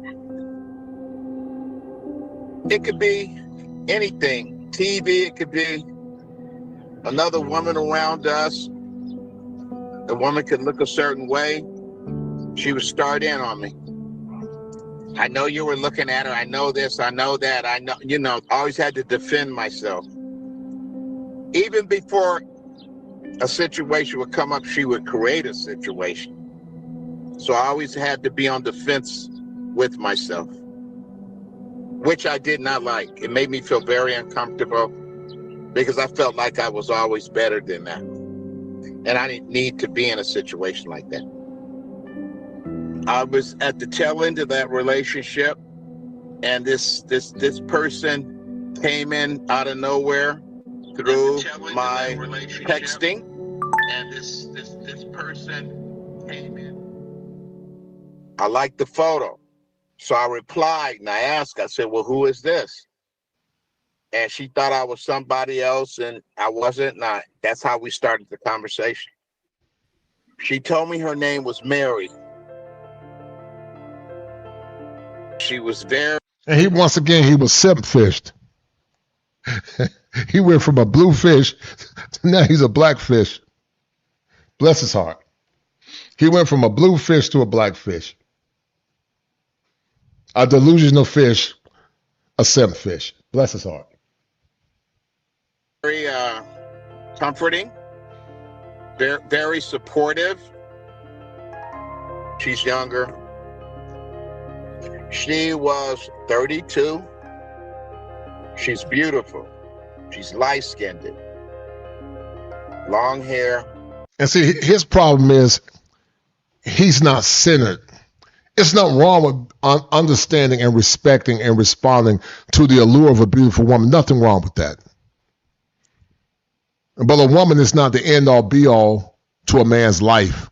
It could be anything. TV, it could be another woman around us. The woman could look a certain way. She would start in on me. I know you were looking at her. I know this. I know that. I know, always had to defend myself. Even before a situation would come up, she would create a situation. So I always had to be on the fence with myself, which I did not like. It made me feel very uncomfortable because I felt like I was always better than that. And I didn't need to be in a situation like that. I was at the tail end of that relationship, and this person came in out of nowhere through my texting. And this person came in. I liked the photo. So I replied and I asked, I said, well, who is this? And she thought I was somebody else, and I wasn't. And that's how we started the conversation. She told me her name was Mary. She was very... And he was simp-fished. He went from a blue fish to now he's a black fish. Bless his heart. He went from a blue fish to a black fish. A delusional fish, a simp fish. Bless his heart. Very comforting, very, very supportive. She's younger. She was 32. She's beautiful. She's light-skinned, long hair. And see, his problem is he's not centered. It's not wrong with understanding and respecting and responding to the allure of a beautiful woman. Nothing wrong with that. But a woman is not the end-all, be-all to a man's life.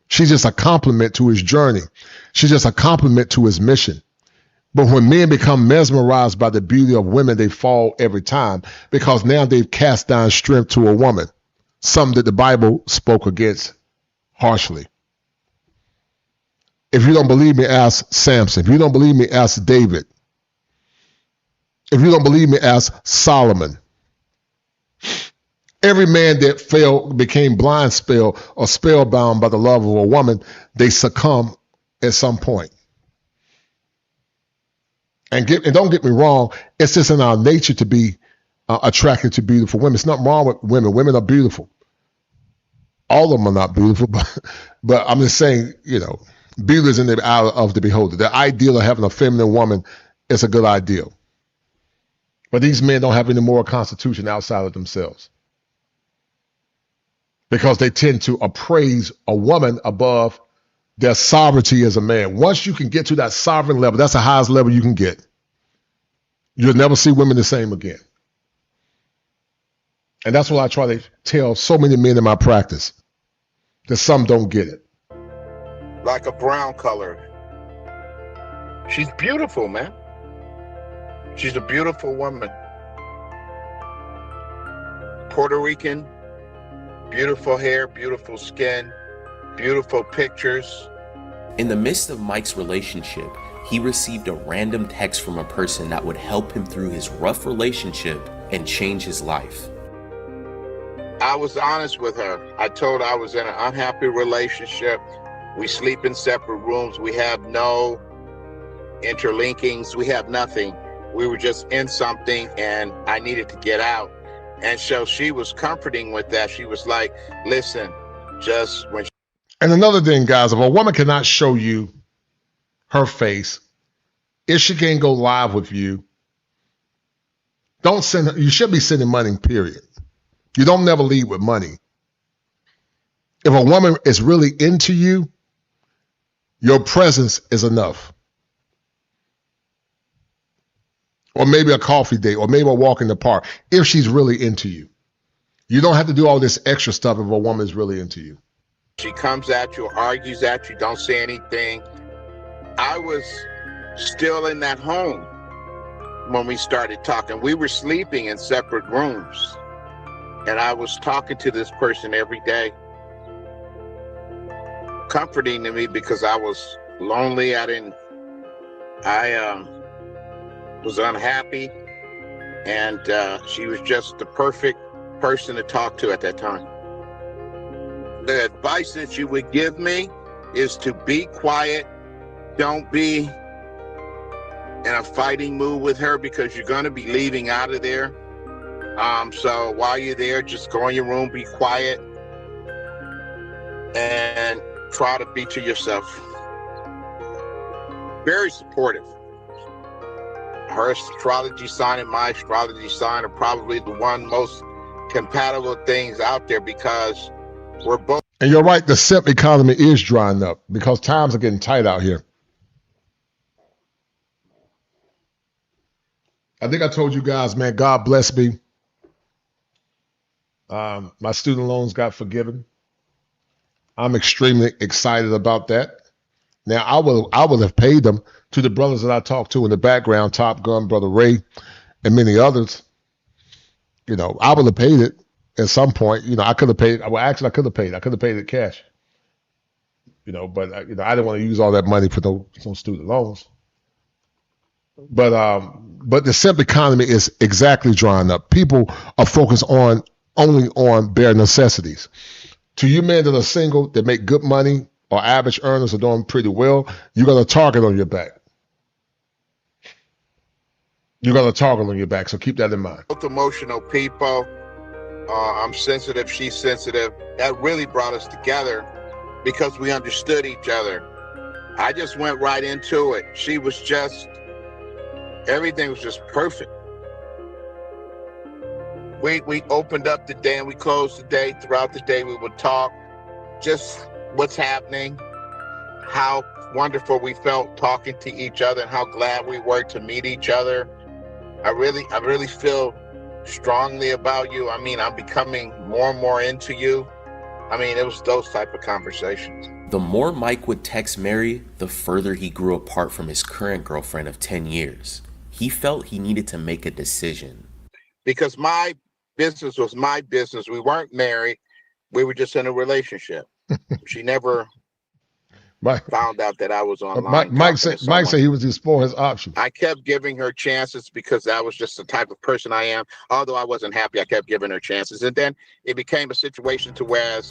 She's just a complement to his journey. She's just a complement to his mission. But when men become mesmerized by the beauty of women, they fall every time because now they've cast down strength to a woman, something that the Bible spoke against harshly. If you don't believe me, ask Samson. If you don't believe me, ask David. If you don't believe me, ask Solomon. Every man that became blind spell or spellbound by the love of a woman, they succumb at some point. And don't get me wrong, it's just in our nature to be attracted to beautiful women. It's nothing wrong with women. Women are beautiful. All of them are not beautiful, but I'm just saying, beauty is in the eye of the beholder. The ideal of having a feminine woman is a good ideal. But these men don't have any moral constitution outside of themselves, because they tend to appraise a woman above their sovereignty as a man. Once you can get to that sovereign level, that's the highest level you can get. You'll never see women the same again. And that's what I try to tell so many men in my practice, that some don't get it. Like a brown colored. She's beautiful, man. She's a beautiful woman. Puerto Rican, beautiful hair, beautiful skin, beautiful pictures. In the midst of Mike's relationship, he received a random text from a person that would help him through his rough relationship and change his life. I was honest with her. I told her I was in an unhappy relationship. We sleep in separate rooms. We have no interlinkings. We have nothing. We were just in something, and I needed to get out. And so she was comforting with that. She was like, listen, just when... And another thing, guys, if a woman cannot show you her face, if she can't go live with you, don't send her. You should be sending money, period. You don't never lead with money. If a woman is really into you, your presence is enough. Or maybe a coffee date, or maybe a walk in the park, if she's really into you. You don't have to do all this extra stuff if a woman is really into you. She comes at you, argues at you, don't say anything. I was still in that home when we started talking. We were sleeping in separate rooms, and I was talking to this person every day, comforting to me because I was lonely. I was unhappy, and she was just the perfect person to talk to at that time. The advice that you would give me is to be quiet. Don't be in a fighting mood with her, because you're going to be leaving out of there. So while you're there, just go in your room, be quiet, and try to be to yourself. Very supportive. Her astrology sign and my astrology sign are probably the one most compatible things out there because we're both. And you're right, the simp economy is drying up because times are getting tight out here. I think I told you guys, man, God bless me. My student loans got forgiven. I'm extremely excited about that. Now, I would have paid them to the brothers that I talked to in the background, Top Gun, Brother Ray, and many others. You know, I would have paid it at some point. You know, I could have paid. Well, actually, I could have paid. I could have paid it cash. You know, but I didn't want to use all that money for no student loans. But the simp economy is exactly drying up. People are focused only on bare necessities. To you men that are single, that make good money, or average earners are doing pretty well, you got a target on your back. You got a target on your back, so keep that in mind. Both emotional people. I'm sensitive, she's sensitive. That really brought us together because we understood each other. I just went right into it. She was just, everything was just perfect. We opened up the day and we closed the day. Throughout the day, we would talk just what's happening, how wonderful we felt talking to each other, and how glad we were to meet each other. I really feel strongly about you. I mean, I'm becoming more and more into you. I mean, it was those type of conversations. The more Mike would text Mary, the further he grew apart from his current girlfriend of 10 years. He felt he needed to make a decision. Because my business was my business. We weren't married. We were just in a relationship. She never found out that I was online. Mike said he was exploring his options. I kept giving her chances because that was just the type of person I am. Although I wasn't happy, I kept giving her chances. And then it became a situation to where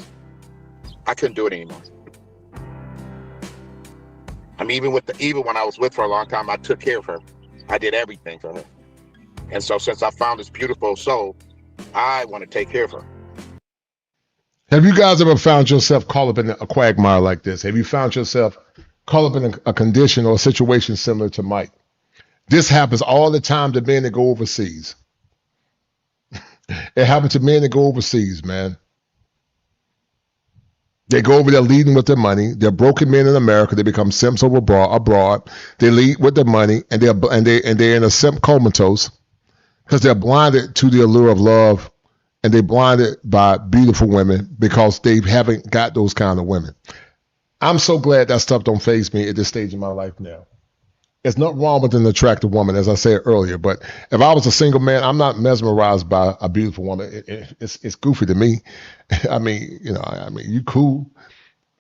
I couldn't do it anymore. I mean, even when I was with her a long time, I took care of her. I did everything for her. And so since I found this beautiful soul, I want to take care of her. Have you guys ever found yourself caught up in a quagmire like this? Have you found yourself caught up in a condition or a situation similar to Mike? This happens all the time to men that go overseas. It happens to men that go overseas, man. They go over there leading with their money. They're broken men in America. They become simps abroad. They lead with their money, and they're in a simp comatose because they're blinded to the allure of love. And they're blinded by beautiful women because they haven't got those kind of women. I'm so glad that stuff don't faze me at this stage in my life now. There's nothing wrong with an attractive woman, as I said earlier. But if I was a single man, I'm not mesmerized by a beautiful woman. It's goofy to me. I mean, you cool.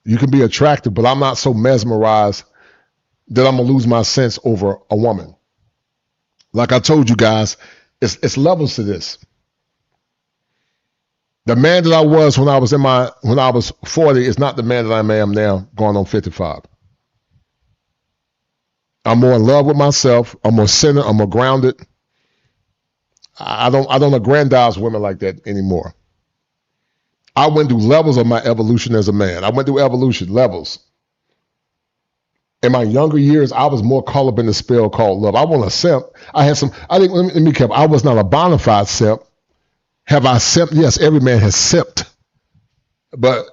You can be attractive, but I'm not so mesmerized that I'm going to lose my sense over a woman. Like I told you guys, it's levels to this. The man that I was when I was 40 is not the man that I am now, going on 55. I'm more in love with myself. I'm more centered. I'm more grounded. I don't aggrandize women like that anymore. I went through levels of my evolution as a man. I went through evolution levels. In my younger years, I was more caught up in the spell called love. I want a simp. Let me be careful. I was not a bona fide simp. Have I simped? Yes, every man has simped. But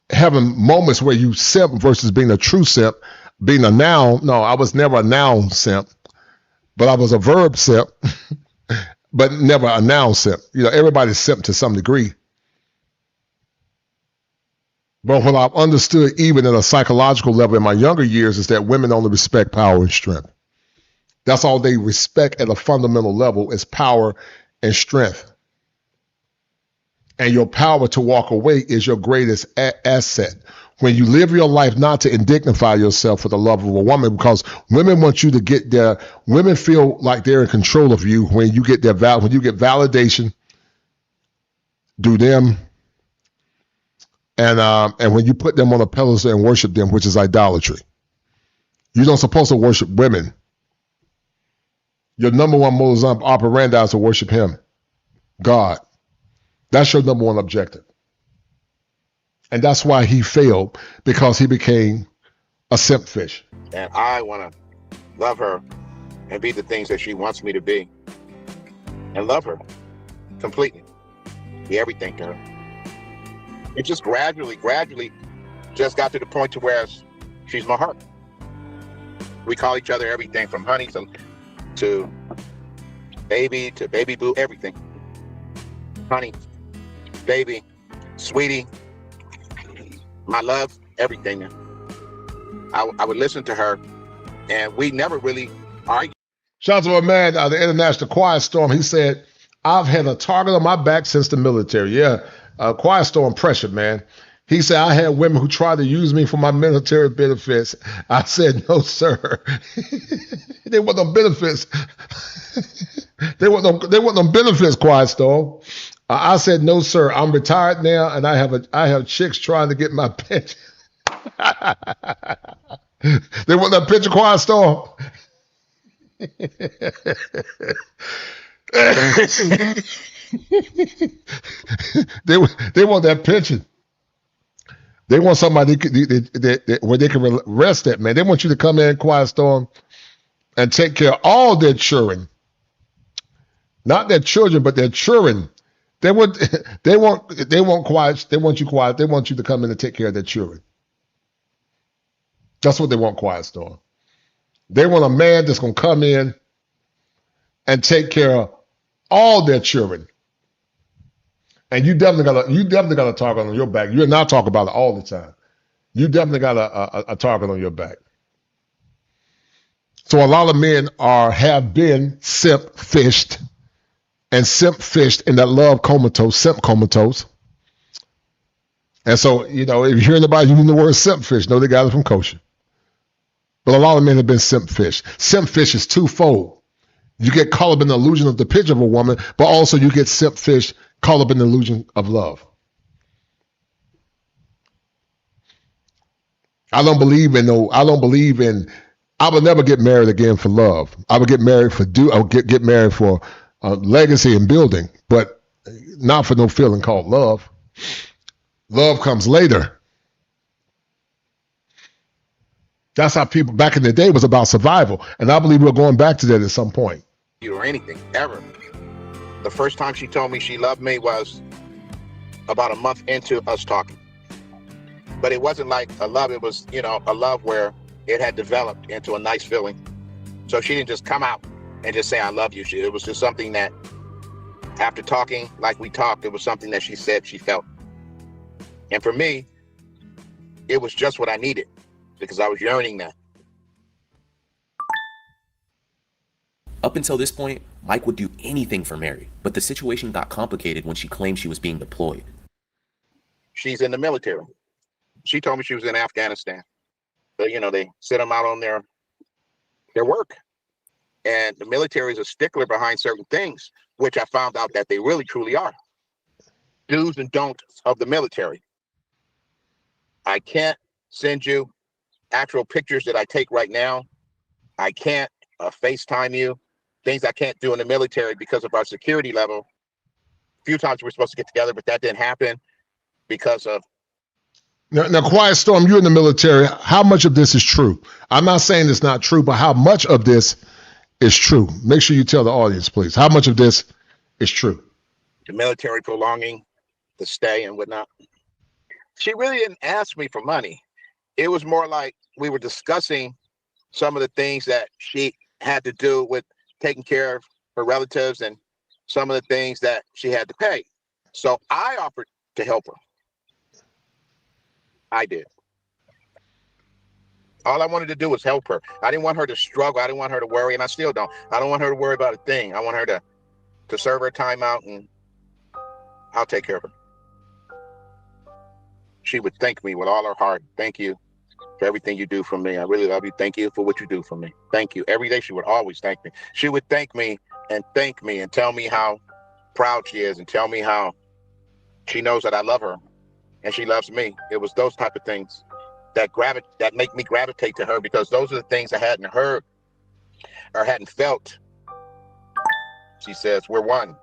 having moments where you simp versus being a true simp, being a noun, no, I was never a noun simp, but I was a verb simp, but never a noun simp. Everybody's simp to some degree. But what I've understood, even at a psychological level in my younger years, is that women only respect power and strength. That's all they respect at a fundamental level is power and strength. And your power to walk away is your greatest asset. When you live your life not to indignify yourself for the love of a woman, because women want you to get there. Women feel like they're in control of you when you get when you get validation, do them, and when you put them on a pedestal and worship them, which is idolatry. You don't supposed to worship women. Your number one modus operandi is to worship him, God. That's your number one objective. And that's why he failed, because he became a simp fish. And I want to love her and be the things that she wants me to be. And love her completely. Be everything to her. It just gradually just got to the point to where she's my heart. We call each other everything from honey to baby boo, everything. Honey, baby, sweetie, my love, everything. I would listen to her, and we never really argued. Shout out to my man, the International Quiet Storm. He said, I've had a target on my back since the military. Yeah, Quiet Storm pressure, man. He said, I had women who tried to use me for my military benefits. I said, no, sir. They want no benefits. They want no benefits, Quiet Storm. I said, no, sir. I'm retired now, and I have chicks trying to get my pension. They want that picture, Quiet Storm. They want that pension. They want somebody where they can rest that, man. They want you to come in, Quiet Storm, and take care of all their children. Not their children, but their children. They want quiet. They want you quiet. They want you to come in and take care of their children. That's what they want, Quiet Storm. They want a man that's going to come in and take care of all their children. And you definitely got a target on your back. You're not talking about it all the time. You definitely got a target on your back. So a lot of men have been simp fished in that love comatose, simp comatose. And so, if you hear anybody using the word simp fish, know they got it from Kosher. But a lot of men have been simp fish. Simp fish is twofold. You get caught up in the illusion of the picture of a woman, but also you get simp fish caught up in the illusion of love. I would never get married again for love. I would get married get married for legacy and building, but not for no feeling called love. Love comes later. That's how people back in the day was about survival. And I believe we're going back to that at some point. Or anything, ever. The first time she told me she loved me was about a month into us talking. But it wasn't like a love. It was, a love where it had developed into a nice feeling. So she didn't just come out and just say, I love you. It was just something that, after talking like we talked, it was something that she said she felt. And for me, it was just what I needed, because I was yearning that. Up until this point, Mike would do anything for Mary, but the situation got complicated when she claimed she was being deployed. She's in the military. She told me she was in Afghanistan. But, they sent them out on their work. And the military is a stickler behind certain things, which I found out that they really, truly are. Do's and don'ts of the military. I can't send you actual pictures that I take right now. I can't FaceTime you. Things I can't do in the military because of our security level. A few times we were supposed to get together, but that didn't happen because of... Now, Quiet Storm, you're in the military. How much of this is true? I'm not saying it's not true, but how much of this is true? Make sure you tell the audience, please. How much of this is true? The military prolonging the stay and whatnot. She really didn't ask me for money. It was more like we were discussing some of the things that she had to do with taking care of her relatives and some of the things that she had to pay. So I offered to help her. I did. All I wanted to do was help her. I didn't want her to struggle. I didn't want her to worry, and I still don't. I don't want her to worry about a thing. I want her to serve her time out, and I'll take care of her. She would thank me with all her heart. Thank you for everything you do for me. I really love you. Thank you for what you do for me. Thank you. Every day she would always thank me. She would thank me and tell me how proud she is and tell me how she knows that I love her and she loves me. It was those type of things that make me gravitate to her, because those are the things I hadn't heard or hadn't felt. She says, we're one.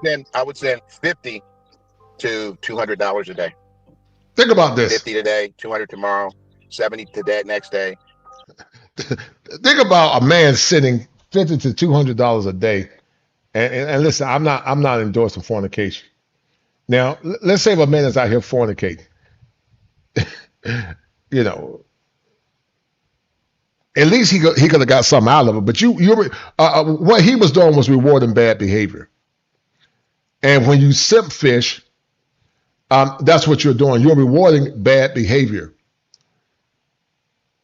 Then I would send $50 to $200 a day. Think about this. 50 today, 200 tomorrow, 70 today, next day. Think about a man sending $50 to $200 a day. And listen, I'm not endorsing fornication. Now, let's say if a man is out here fornicating, you know, at least he could have got something out of it. But what he was doing was rewarding bad behavior. And when you simp fish, that's what you're doing. You're rewarding bad behavior.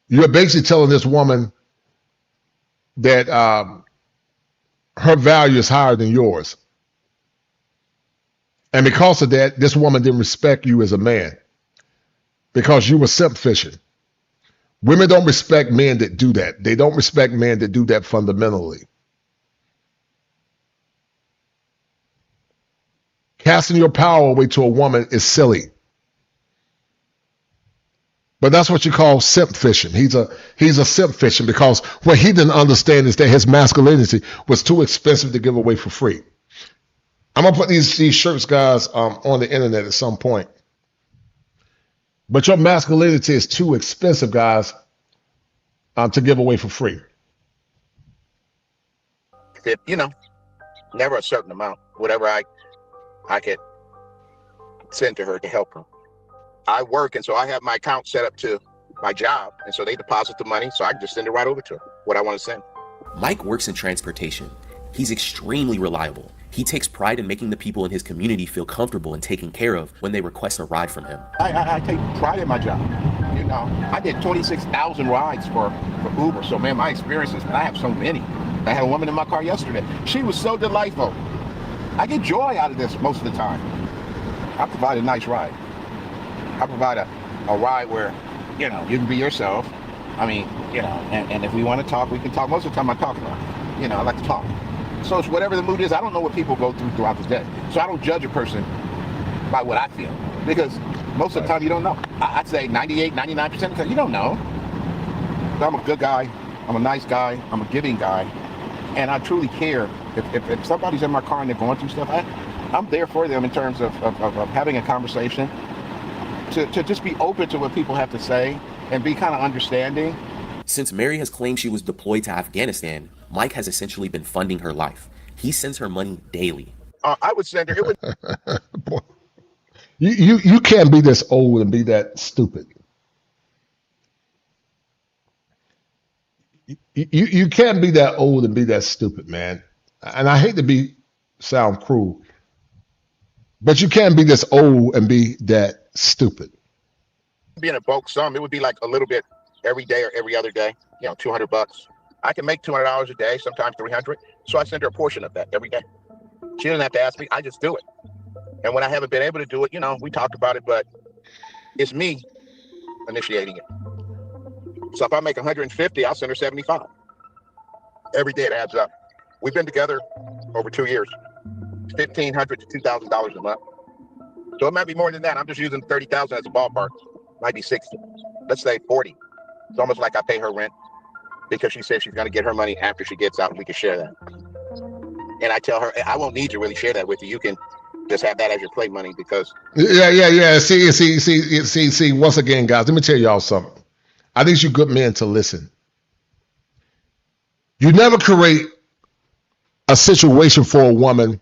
You're basically telling this woman that her value is higher than yours. And because of that, this woman didn't respect you as a man because you were simp fishing. Women don't respect men that do that. They don't respect men that do that fundamentally. Casting your power away to a woman is silly. But that's what you call simp fishing. He's a simp fishing because what he didn't understand is that his masculinity was too expensive to give away for free. I'm gonna put these shirts, guys, on the internet at some point. But your masculinity is too expensive, guys, to give away for free. If, never a certain amount, whatever I could send to her to help her. I work, and so I have my account set up to my job, and so they deposit the money, so I can just send it right over to her, what I want to send. Mike works in transportation. He's extremely reliable. He takes pride in making the people in his community feel comfortable and taken care of when they request a ride from him. I take pride in my job. I did 26,000 rides for Uber, so man, my experiences, I have so many. I had a woman in my car yesterday. She was so delightful. I get joy out of this most of the time. I provide a nice ride. I provide a ride where, you can be yourself. I mean, and if we want to talk, we can talk. Most of the time I talk about, I like to talk. So it's whatever the mood is. I don't know what people go through throughout the day. So I don't judge a person by what I feel. Because most of the time you don't know. I'd say 98, 99% of the time you don't know. So I'm a good guy. I'm a nice guy. I'm a giving guy. And I truly care. If somebody's in my car and they're going through stuff, I'm there for them in terms of having a conversation. To just be open to what people have to say and be kind of understanding. Since Mary has claimed she was deployed to Afghanistan, Mike has essentially been funding her life. He sends her money daily. I would send her. It would. Boy, you can't be this old and be that stupid. You can't be that old and be that stupid, man. And I hate to sound cruel, but you can't be this old and be that stupid. Being a bulk sum, it would be like a little bit every day or every other day, $200. I can make $200 a day, sometimes 300. So I send her a portion of that every day. She doesn't have to ask me. I just do it. And when I haven't been able to do it, we talked about it, but it's me initiating it. So if I make 150, I'll send her 75. Every day it adds up. We've been together over 2 years, $1,500 to $2,000 a month. So it might be more than that. I'm just using 30,000 as a ballpark. Might be 60. Let's say 40. It's almost like I pay her rent because she says she's going to get her money after she gets out and we can share that. And I tell her, I won't need to really share that with you. You can just have that as your play money because. Yeah. See, once again, guys, let me tell y'all something. I need you good men to listen. You never create a situation for a woman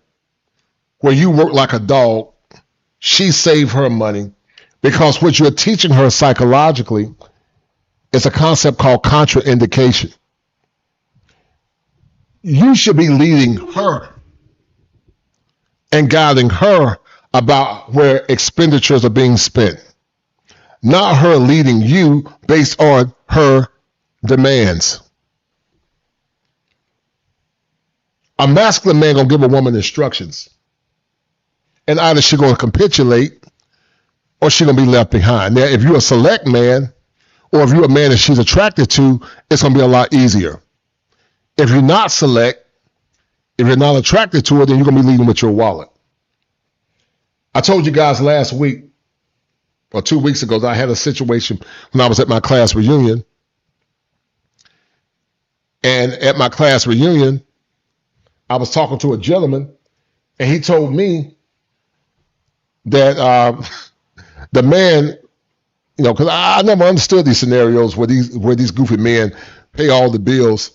where you work like a dog, she save her money, because what you're teaching her psychologically is a concept called contraindication. You should be leading her and guiding her about where expenditures are being spent, not her leading you based on her demands. A masculine man gonna give a woman instructions, and either she's gonna capitulate or she's gonna be left behind. Now, if you're a select man, or if you're a man that she's attracted to, it's gonna be a lot easier. If you're not select, if you're not attracted to her, then you're gonna be leading with your wallet. I told you guys last week or 2 weeks ago that I had a situation when I was at my class reunion. And at my class reunion, I was talking to a gentleman, and he told me that The man, because I never understood these scenarios where these goofy men pay all the bills.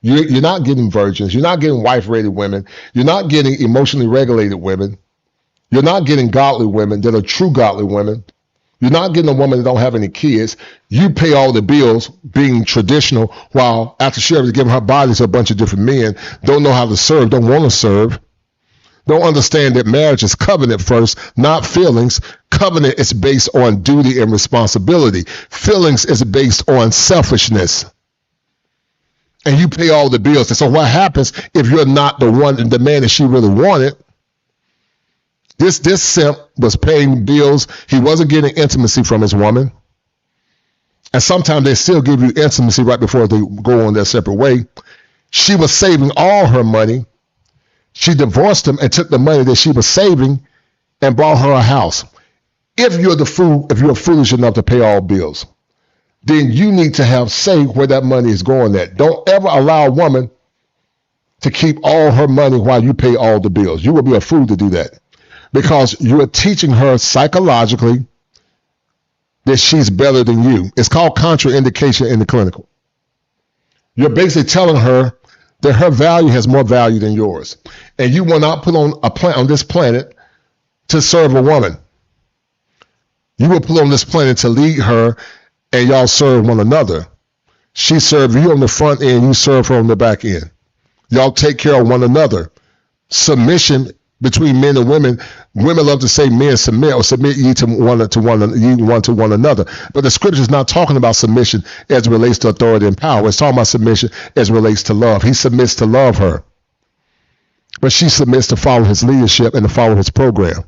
You're not getting virgins. You're not getting wife-rated women. You're not getting emotionally regulated women. You're not getting godly women that are true godly women. You're not getting a woman that don't have any kids. You pay all the bills being traditional, while after Sherry's giving her body to a bunch of different men, don't know how to serve, don't want to serve, don't understand that marriage is covenant first, not feelings. Covenant is based on duty and responsibility. Feelings is based on selfishness. And you pay all the bills. And so what happens if you're not the man that she really wanted? This simp was paying bills. He wasn't getting intimacy from his woman. And sometimes they still give you intimacy right before they go on their separate way. She was saving all her money. She divorced him and took the money that she was saving and bought her a house. If you're foolish enough to pay all bills, then you need to have say where that money is going at. Don't ever allow a woman to keep all her money while you pay all the bills. You will be a fool to do that, because you are teaching her psychologically that she's better than you. It's called contraindication in the clinical. You're basically telling her that her value has more value than yours. And you will not put on this planet to serve a woman. You were put on this planet to lead her, and y'all serve one another. She served you on the front end, you serve her on the back end. Y'all take care of one another. Submission between men and women. Women love to say men submit, or submit ye to one another. But the scripture is not talking about submission as it relates to authority and power. It's talking about submission as it relates to love. He submits to love her, but she submits to follow his leadership and to follow his program.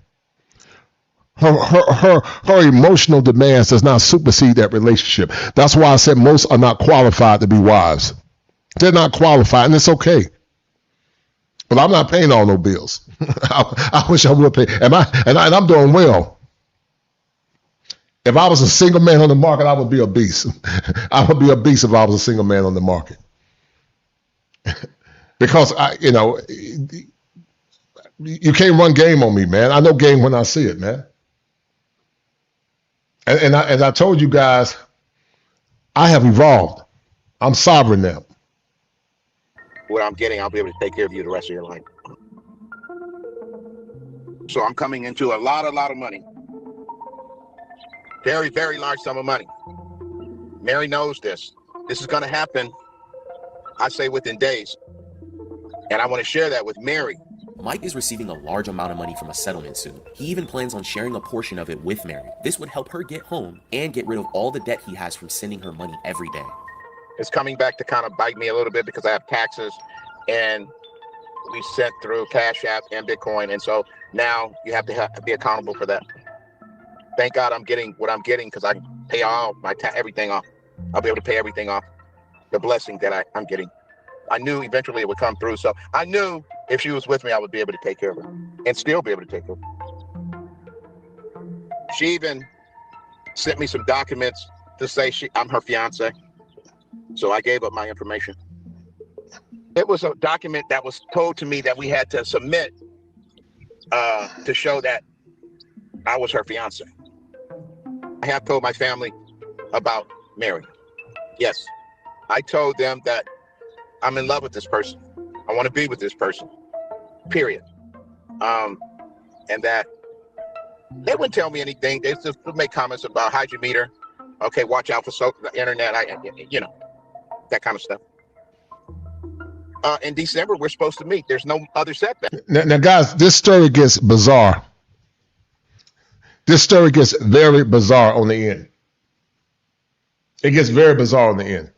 Her emotional demands does not supersede that relationship. That's why I said most are not qualified to be wives. They're not qualified, and it's okay. But I'm not paying all no bills. I wish I would pay. And I'm doing well. If I was a single man on the market, I would be a beast. I would be a beast if I was a single man on the market. Because you can't run game on me, man. I know game when I see it, man. And as I told you guys, I have evolved. I'm sovereign now. What I'm getting, I'll be able to take care of you the rest of your life. So I'm coming into a lot of money. Very, very large sum of money. Mary knows this. This is going to happen, I say, within days. And I want to share that with Mary. Mike is receiving a large amount of money from a settlement soon. He even plans on sharing a portion of it with Mary. This would help her get home and get rid of all the debt he has from sending her money every day. It's coming back to kind of bite me a little bit because I have taxes, and we sent through Cash App and Bitcoin. And so now you have to be accountable for that. Thank God I'm getting what I'm getting, because I can pay all my everything off. I'll be able to pay everything off. The blessing that I'm getting. I knew eventually it would come through. So I knew if she was with me, I would be able to take care of her and still be able to take care of her. She even sent me some documents to say I'm her fiance. So I gave up my information. It was a document that was told to me that we had to submit to show that I was her fiance. I have told my family about Mary. Yes, I told them that I'm in love with this person. I want to be with this person, period. And that they wouldn't tell me anything. They just would make comments about, how'd you meet her? Okay, watch out for the internet. That kind of stuff. In December, we're supposed to meet. There's no other setback. Now, guys, this story gets bizarre. This story gets very bizarre on the end. It gets very bizarre on the end.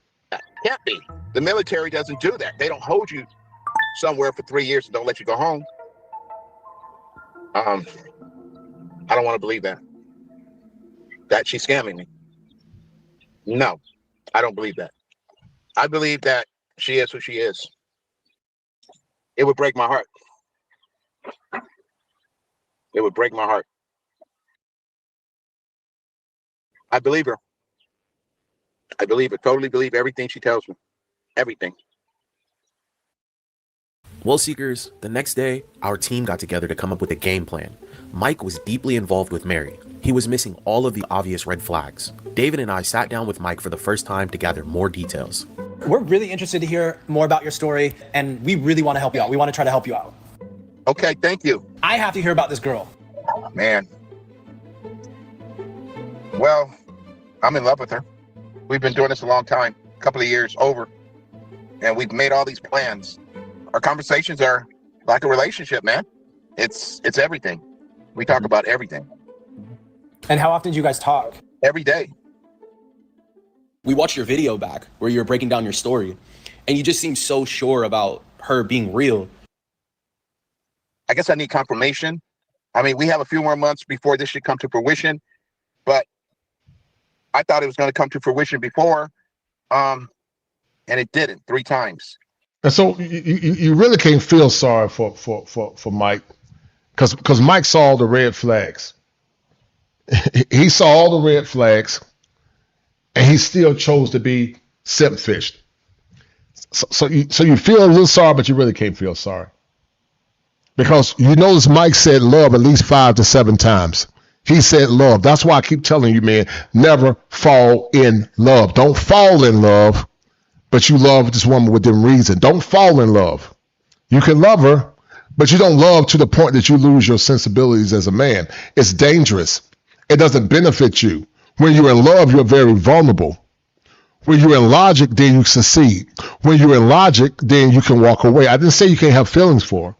Can't be. The military doesn't do that. They don't hold you somewhere for 3 years and don't let you go home. I don't want to believe that she's scamming me. No, I don't believe that. I believe that she is who she is. It would break my heart. It would break my heart. I believe her. I believe it. Totally believe everything she tells me. Everything. Well, Seekers, the next day, our team got together to come up with a game plan. Mike was deeply involved with Mary. He was missing all of the obvious red flags. David and I sat down with Mike for the first time to gather more details. We're really interested to hear more about your story, and we really want to help you out. We want to try to help you out. Okay, thank you. I have to hear about this girl. Man. Well, I'm in love with her. We've been doing this a long time, a couple of years over, and we've made all these plans. Our conversations are like a relationship, man. It's everything. We talk about everything. And how often do you guys talk? Every day. We watched your video back where you were breaking down your story, and you just seem so sure about her being real. I guess I need confirmation. I mean, we have a few more months before this should come to fruition, but I thought it was going to come to fruition before, and it didn't 3 times. And so you really can't feel sorry for Mike, because Mike saw the red flags. He saw all the red flags, and he still chose to be simp fished. So you feel a little sorry, but you really can't feel sorry. Because you notice Mike said love at least 5 to 7 times. He said love. That's why I keep telling you, man, never fall in love. Don't fall in love, but you love this woman within reason. Don't fall in love. You can love her, but you don't love to the point that you lose your sensibilities as a man. It's dangerous. It doesn't benefit you. When you're in love, you're very vulnerable. When you're in logic, then you succeed. When you're in logic, then you can walk away. I didn't say you can't have feelings for her,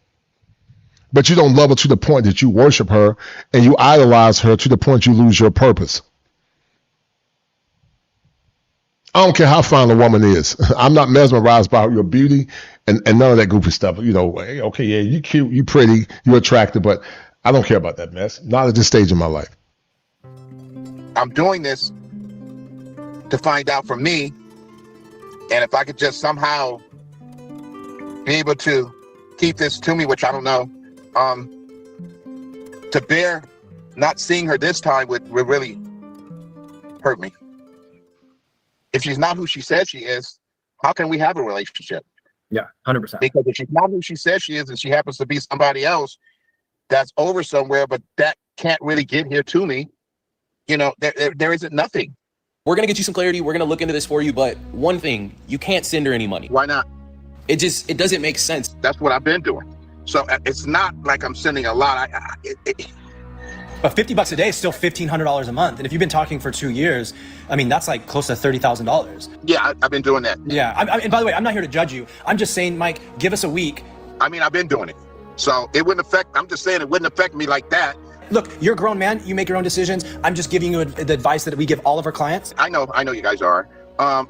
but you don't love her to the point that you worship her and you idolize her to the point you lose your purpose. I don't care how fine a woman is. I'm not mesmerized by your beauty and none of that goofy stuff. You know, okay, yeah, you cute, you pretty, you attractive, but I don't care about that mess. Not at this stage in my life. I'm doing this to find out for me, and if I could just somehow be able to keep this to me, which I don't know, to bear not seeing her this time would really hurt me. If she's not who she says she is, how can we have a relationship? Yeah, 100%. Because if she's not who she says she is and she happens to be somebody else that's over somewhere, but that can't really get here to me, you know, there isn't nothing. We're going to get you some clarity. We're going to look into this for you. But one thing, you can't send her any money. Why not? It doesn't make sense. That's what I've been doing. So it's not like I'm sending a lot. But $50 a day is still $1,500 a month. And if you've been talking for 2 years, I mean, that's like close to $30,000. Yeah, I've been doing that. Yeah. And by the way, I'm not here to judge you. I'm just saying, Mike, give us a week. I mean, I've been doing it. So it wouldn't affect, I'm just saying it wouldn't affect me like that. Look, you're a grown man. You make your own decisions. I'm just giving you the advice that we give all of our clients. I know you guys are.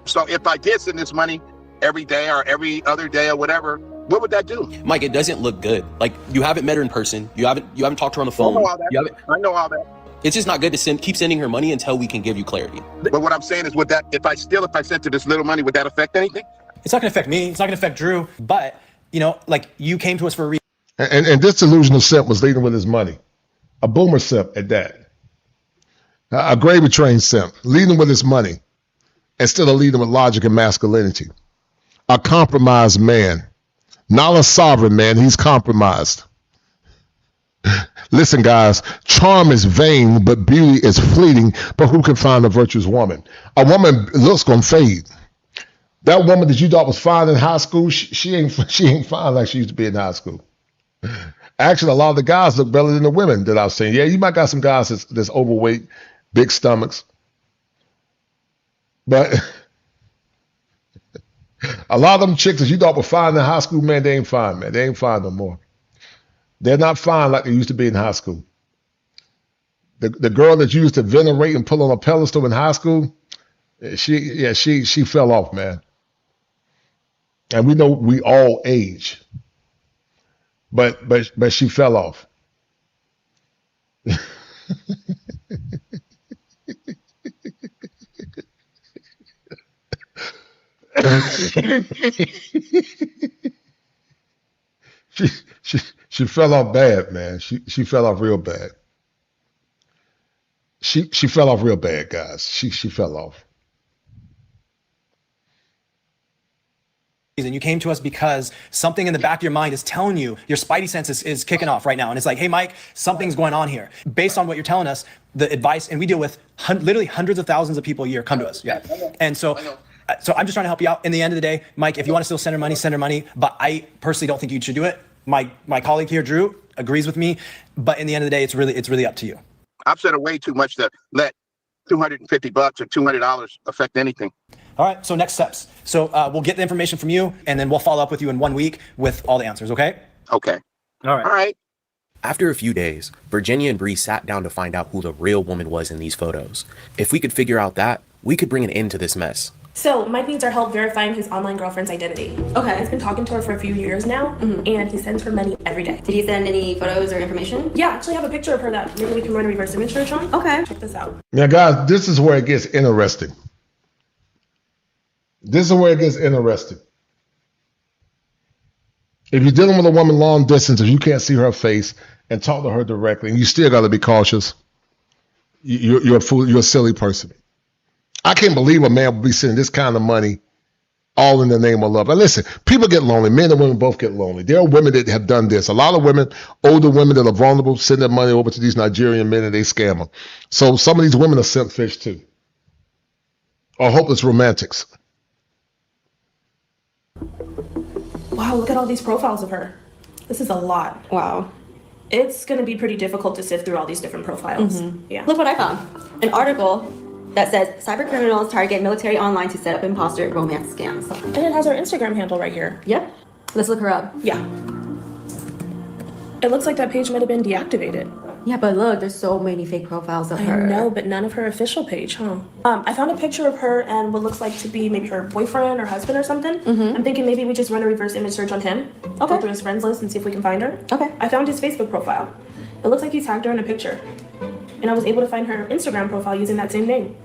So if I did send this money every day or every other day or whatever, what would that do? Mike, it doesn't look good. Like, you haven't met her in person. You haven't talked to her on the phone. I know all that. It's just not good to keep sending her money until we can give you clarity. But what I'm saying is, would that, if I sent her this little money, would that affect anything? It's not going to affect me. It's not going to affect Drew. But, you know, like, you came to us for a reason. And this delusional simp was leading with his money. A boomer simp at that. A gravy train simp, leading with his money instead of leading with logic and masculinity. A compromised man, not a sovereign man. He's compromised. Listen, guys, charm is vain, but beauty is fleeting. But who can find a virtuous woman? A woman looks gonna fade. That woman that you thought was fine in high school, she ain't fine like she used to be in high school. Actually, a lot of the guys look better than the women that I've seen. Yeah, you might got some guys that's overweight, big stomachs. But a lot of them chicks that you thought were fine in high school, man, they ain't fine, man. They ain't fine no more. They're not fine like they used to be in high school. The girl that you used to venerate and pull on a pedestal in high school, she fell off, man. And we know we all age. But she fell off. She fell off bad, man. She fell off real bad. She fell off real bad, guys. She fell off. You came to us because something in the back of your mind is telling you, your spidey sense is kicking off right now. And it's like, hey, Mike, something's going on here. Based on what you're telling us, the advice, and we deal with literally hundreds of thousands of people a year come to us. Yeah. And so I'm just trying to help you out. In the end of the day, Mike, if you want to still send her money, send her money. But I personally don't think you should do it. My colleague here, Drew, agrees with me. But in the end of the day, it's really up to you. I've said way too much to let $250 or $200 affect anything. All right, so next steps. So we'll get the information from you, and then we'll follow up with you in 1 week with all the answers, okay? Okay. All right. All right. After a few days, Virginia and Bree sat down to find out who the real woman was in these photos. If we could figure out that, we could bring an end to this mess. So Mike needs our help verifying his online girlfriend's identity. Okay. He's been talking to her for a few years now, and he sends her money every day. Did he send any photos or information? Yeah, I actually have a picture of her that maybe we can run a reverse image search on. Okay. Check this out. Now, guys, this is where it gets interesting. This is where it gets interesting. If you're dealing with a woman long distance, if you can't see her face and talk to her directly, and you still got to be cautious, you're a fool, you're a silly person. I can't believe a man would be sending this kind of money all in the name of love. And listen, people get lonely. Men and women both get lonely. There are women that have done this. A lot of women, older women that are vulnerable, send their money over to these Nigerian men and they scam them. So some of these women are simp fish too, or hopeless romantics. Wow, look at all these profiles of her. This is a lot. Wow. It's going to be pretty difficult to sift through all these different profiles. Yeah. Look what I found. An article that says cyber criminals target military online to set up imposter romance scams. And it has her Instagram handle right here. Yep. Let's look her up. Yeah. It looks like that page might have been deactivated. Yeah, but look, there's so many fake profiles of her. I know, but none of her official page, huh? I found a picture of her and what looks like to be maybe her boyfriend or husband or something. I'm thinking maybe we just run a reverse image search on him. Okay. Go through his friends list and see if we can find her. Okay. I found his Facebook profile. It looks like he tagged her in a picture. And I was able to find her Instagram profile using that same name.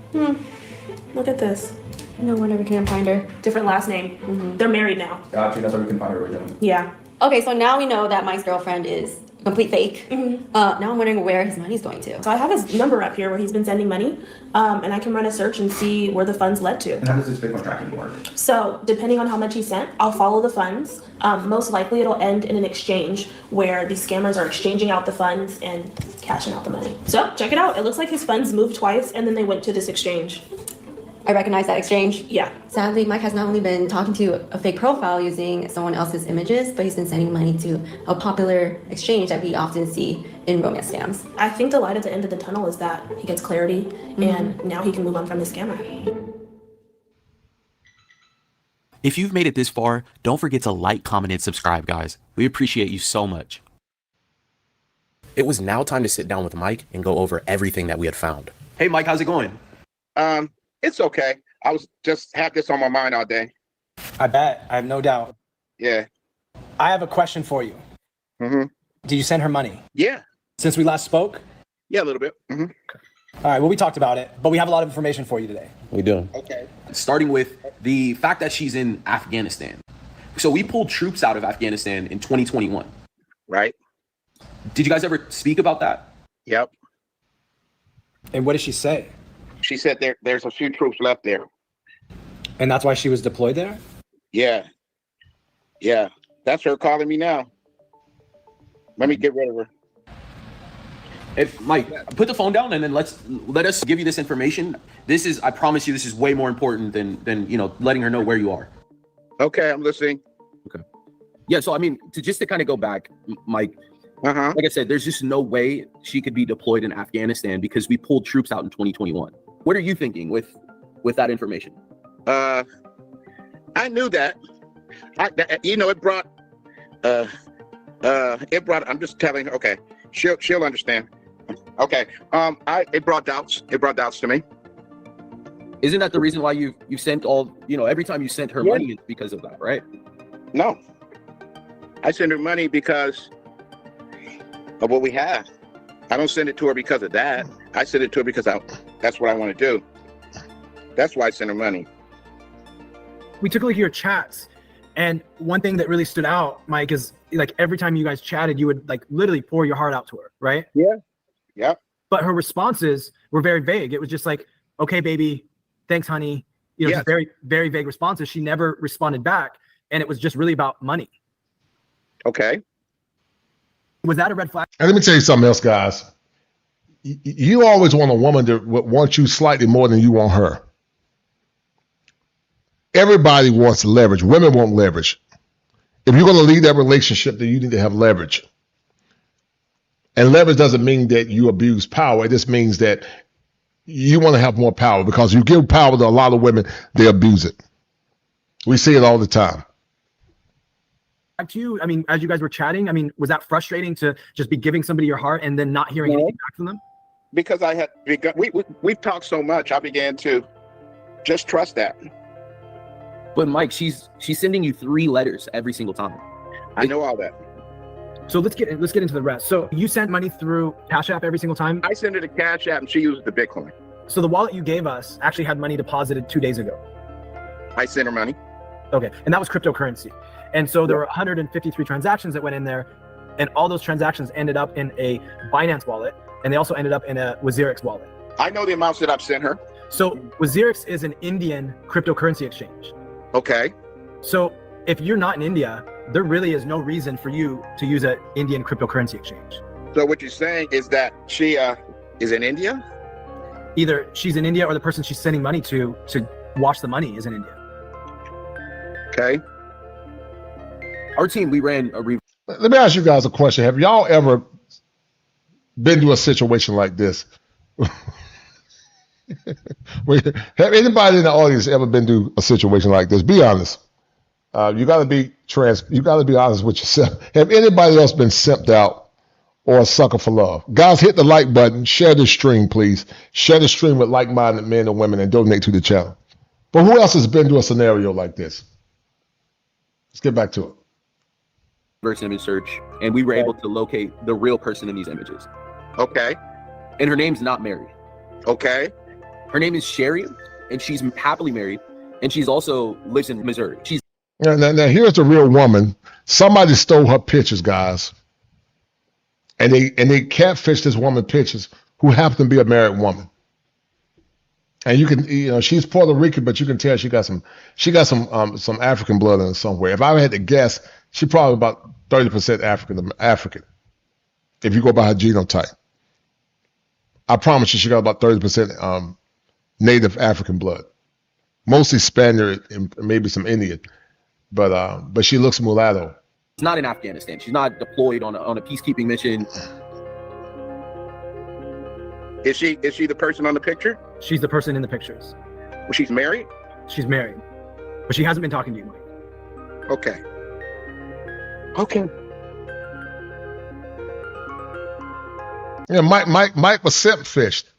Look at this. No wonder we can't find her. Different last name. They're married now. Gotcha, that's how we can find her right now. Yeah. Okay, so now we know that Mike's girlfriend is a complete fake. Now I'm wondering where his money's going to. So I have his number up here where he's been sending money, and I can run a search and see where the funds led to. And how does this Bitcoin tracking work? So depending on how much he sent, I'll follow the funds. Most likely it'll end in an exchange where these scammers are exchanging out the funds and cashing out the money. So check it out. It looks like his funds moved twice and then they went to this exchange. I recognize that exchange. Yeah. Sadly, Mike has not only been talking to a fake profile using someone else's images, but he's been sending money to a popular exchange that we often see in romance scams. I think the light at the end of the tunnel is that he gets clarity and now he can move on from his scammer. If you've made it this far, don't forget to like, comment, and subscribe, guys. We appreciate you so much. It was now time to sit down with Mike and go over everything that we had found. Hey, Mike, how's it going? It's okay. I was just had this on my mind all day. I bet. I have no doubt. Yeah. I have a question for you. Did you send her money? Yeah. Since we last spoke? Yeah, a little bit. All right, well, we talked about it, but we have a lot of information for you today. We do. Okay. Starting with the fact that she's in Afghanistan. So we pulled troops out of Afghanistan in 2021. Right. Did you guys ever speak about that? Yep. And what did she say? She said there's a few troops left there. And that's why she was deployed there? Yeah. Yeah. That's her calling me now. Let me get rid of her. If Mike, put the phone down and then let us give you this information. This is, I promise you, this is way more important than letting her know where you are. Okay, I'm listening. Okay. Yeah, so I mean, to kind of go back, Mike, like I said, there's just no way she could be deployed in Afghanistan because we pulled troops out in 2021. What are you thinking with that information? I knew that. It brought I'm just telling her, okay, she'll understand. Okay. It brought doubts. It brought doubts to me. Isn't that the reason why you sent all, every time you sent her money, it's because of that, right? No. I send her money because of what we have. I don't send it to her because of that. I send it to her because that's what I want to do. That's why I send her money. We took a look at your chats, and one thing that really stood out, Mike, is like every time you guys chatted, you would like literally pour your heart out to her, right? Yeah. Yep. But her responses were very vague. It was just like, okay, baby, thanks, honey. Just very, very vague responses. She never responded back. and it was just really about money. Okay. Was that a red flag? And let me tell you something else, guys. You always want a woman to want you slightly more than you want her. Everybody wants leverage. Women want leverage. If you're going to lead that relationship, then you need to have leverage. And leverage doesn't mean that you abuse power. It just means that you want to have more power, because you give power to a lot of women, they abuse it. We see it all the time. Back to you, I mean, as you guys were chatting, I mean, was that frustrating to just be giving somebody your heart and then not hearing anything back from them? Because we've talked so much, I began to just trust that. But Mike, she's sending you 3 letters every single time. I know all that. So let's get into the rest. So you sent money through Cash App every single time? I sent her the Cash App and she used the Bitcoin. So the wallet you gave us actually had money deposited 2 days ago. I sent her money. Okay, and that was cryptocurrency. And so there were 153 transactions that went in there, and all those transactions ended up in a Binance wallet, and they also ended up in a Wazirix wallet. I know the amounts that I've sent her. So Wazirix is an Indian cryptocurrency exchange. Okay. So if you're not in India, there really is no reason for you to use an Indian cryptocurrency exchange. So what you're saying is that she is in India? Either she's in India or the person she's sending money to wash the money is in India. Okay. Our team, we ran a Let me ask you guys a question. Have y'all ever been to a situation like this? Have anybody in the audience ever been to a situation like this? Be honest. You got to be honest with yourself. Have anybody else been simped out or a sucker for love? Guys, hit the like button. Share this stream, please. Share the stream with like-minded men and women and donate to the channel. But who else has been to a scenario like this? Let's get back to it. reverse image search, and we were able to locate the real person in these images. Okay. And her name's not Mary. Okay. Her name is Sherry, and she's happily married, and she's also lives in Missouri. She's now here's the real woman. Somebody stole her pictures, guys, and they catfished this woman pictures who happened to be a married woman. And you can, she's Puerto Rican, but you can tell she got some African blood in her somewhere. If I had to guess, she's probably about 30% African. If you go by her genotype, I promise you, she got about 30% native African blood, mostly Spaniard and maybe some Indian, but she looks mulatto. She's not in Afghanistan. She's not deployed on a peacekeeping mission. Is she the person on the picture? She's the person in the pictures. Well, she's married? She's married, but she hasn't been talking to you, Mike. Okay. Okay. Yeah, Mike was fished.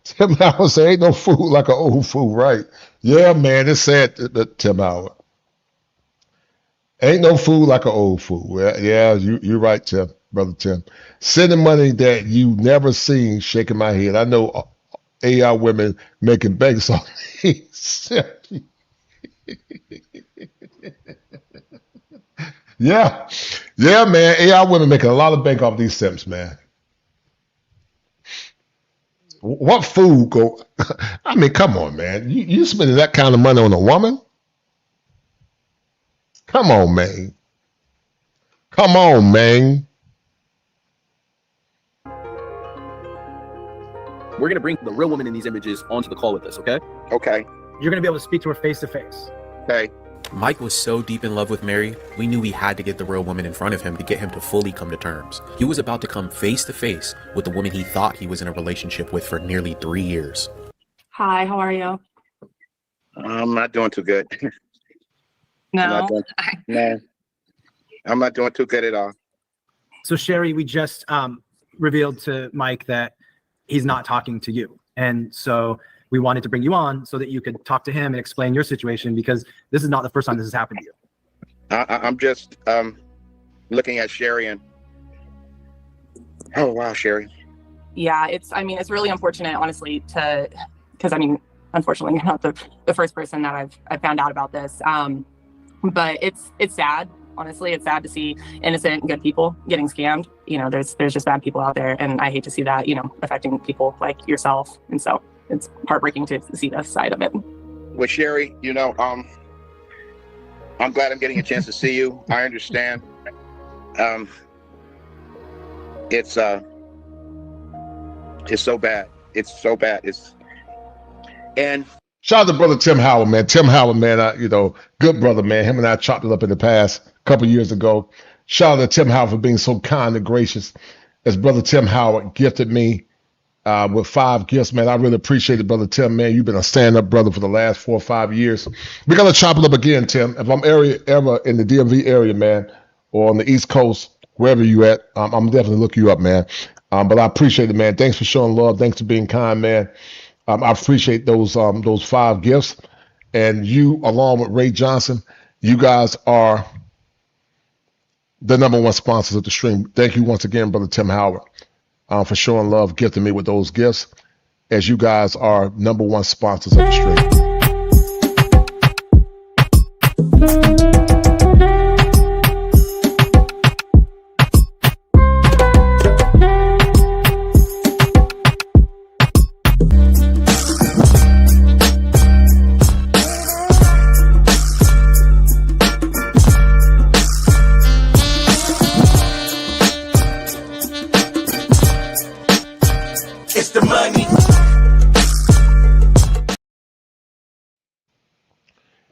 Tim Howard said, "Ain't no food like an old fool," right? Yeah, man, it's sad, Tim Howard. Ain't no food like an old fool. Yeah, you're right, Tim, brother Tim. Sending money that you never seen, shaking my head. I know AI women making banks on these. Yeah, man. AI women making a lot of bank off these simps, man. What food go? I mean, come on, man. You spending that kind of money on a woman? Come on, man. Come on, man. We're going to bring the real woman in these images onto the call with us, okay? Okay. You're going to be able to speak to her face to face. Okay. Mike was so deep in love with Mary, we knew we had to get the real woman in front of him to get him to fully come to terms. He was about to come face to face with the woman he thought he was in a relationship with for nearly 3 years. Hi, how are you? I'm not doing too good. No. I'm not doing too good at all. So Sherry, we just revealed to Mike that he's not talking to you. And so we wanted to bring you on so that you could talk to him and explain your situation, because this is not the first time this has happened to you. I'm just looking at Sherry and, oh, wow, Sherry. Yeah, it's really unfortunate, honestly, because unfortunately, you're not the first person that I've found out about this. But it's sad. Honestly, it's sad to see innocent, good people getting scammed. You know, there's just bad people out there, and I hate to see that, you know, affecting people like yourself. And so it's heartbreaking to see this side of it. Well, Sherry, you know, I'm glad I'm getting a chance to see you. I understand. It's so bad. It's so bad. And shout out to brother Tim Howard, man. Tim Howard, man, you know, good brother, man. Him and I chopped it up in the past, a couple years ago. Shout out to Tim Howard for being so kind and gracious. As brother Tim Howard gifted me with 5 gifts, man. I really appreciate it, brother Tim, man. You've been a stand-up brother for the last 4 or 5 years. We're gonna chop it up again, Tim. If I'm ever in the DMV area, man, or on the East Coast, wherever you at, I'm definitely look you up, man. But I appreciate it, man. Thanks for showing love. Thanks for being kind, man. I appreciate those 5 gifts, and you, along with Ray Johnson, you guys are the #1 sponsors of the stream. Thank you once again, brother Tim Howard, for showing love, gifting me with those gifts, as you guys are #1 sponsors of the stream.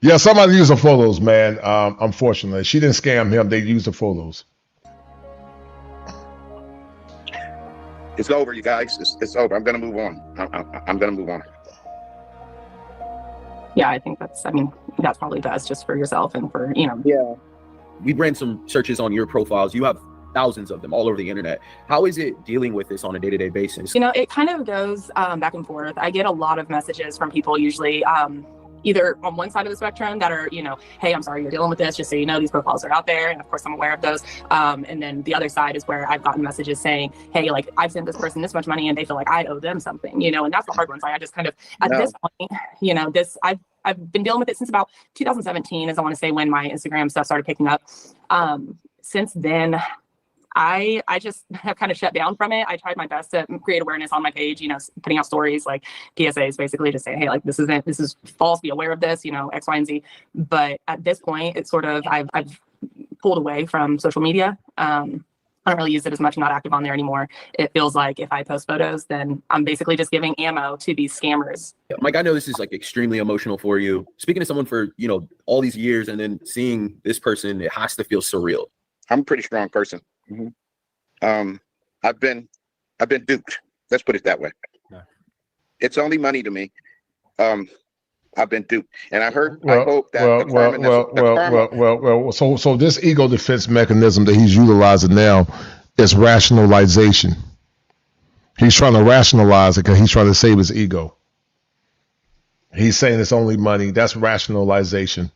Yeah, somebody used the photos, man. Unfortunately, she didn't scam him. They used the photos. it's over, you guys. It's over. I'm gonna move on. I'm gonna move on. Yeah, I think that's probably best just for yourself and for, you know. Yeah. We ran some searches on your profiles. You have thousands of them all over the internet. How is it dealing with this on a day-to-day basis? You know, it kind of goes back and forth. I get a lot of messages from people usually either on one side of the spectrum that are, you know, hey, I'm sorry you're dealing with this, just so you know, these profiles are out there. And of course I'm aware of those. And then the other side is where I've gotten messages saying, hey, like I've sent this person this much money and they feel like I owe them something, you know, and that's the hard one. So I just kind of, at this point, you know, I've been dealing with it since about 2017 is I want to say when my Instagram stuff started picking up. Since then, I just have kind of shut down from it. I tried my best to create awareness on my page, you know, putting out stories like PSAs, basically to say, hey, like this is false, be aware of this, you know, X, Y, and Z. But at this point, it's sort of, I've pulled away from social media. I don't really use it as much. I'm not active on there anymore. It feels like if I post photos, then I'm basically just giving ammo to these scammers. Yeah, Mike, I know this is like extremely emotional for you. Speaking to someone for, you know, all these years and then seeing this person, it has to feel surreal. I'm a pretty strong person. Mm-hmm. I've been duped. Let's put it that way. Yeah. It's only money to me. I've been duped, and I hope that So this ego defense mechanism that he's utilizing now is rationalization. He's trying to rationalize it because he's trying to save his ego. He's saying it's only money. That's rationalization.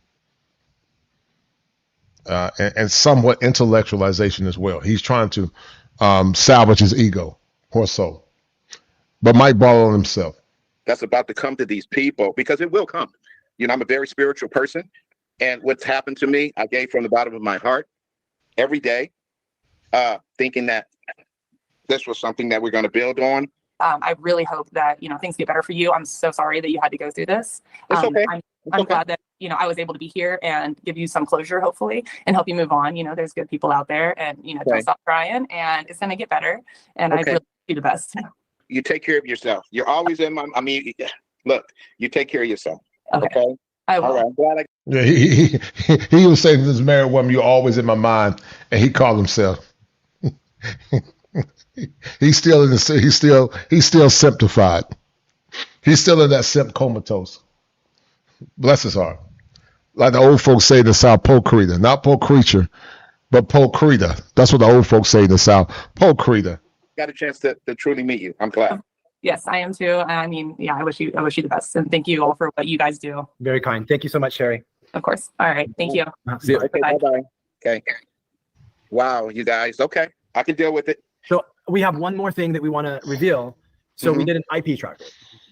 And somewhat intellectualization as well. He's trying to salvage his ego, or so. But might ball on himself. That's about to come to these people, because it will come. You know, I'm a very spiritual person, and what's happened to me, I gave from the bottom of my heart every day, thinking that this was something that we're going to build on. I really hope that, you know, things get better for you. I'm so sorry that you had to go through this. It's okay. I'm glad that, you know, I was able to be here and give you some closure, hopefully, and help you move on. You know, there's good people out there, and, you know, don't stop trying, and it's going to get better. And I really do the best. You take care of yourself. You're always in my, look, you take care of yourself. Okay. I will. All right. I'm glad Yeah, he was saying to this married woman, you're always in my mind, and he called himself. He's still in the, he's still symptofied. He's still in that simp comatose. Bless his heart. Like the old folks say in the South, po creator, not po creature, but po creator. That's what the old folks say in the South, po creator. got a chance to truly meet you. I'm glad. Yes, I am too. I mean, yeah, I wish you the best, and thank you all for what you guys do. Very kind. Thank you so much, Sherry. Of course. All right. Thank you. See you. Okay, bye-bye. Okay. Wow, you guys. Okay, I can deal with it. So we have one more thing that we want to reveal. So we did an IP tracker.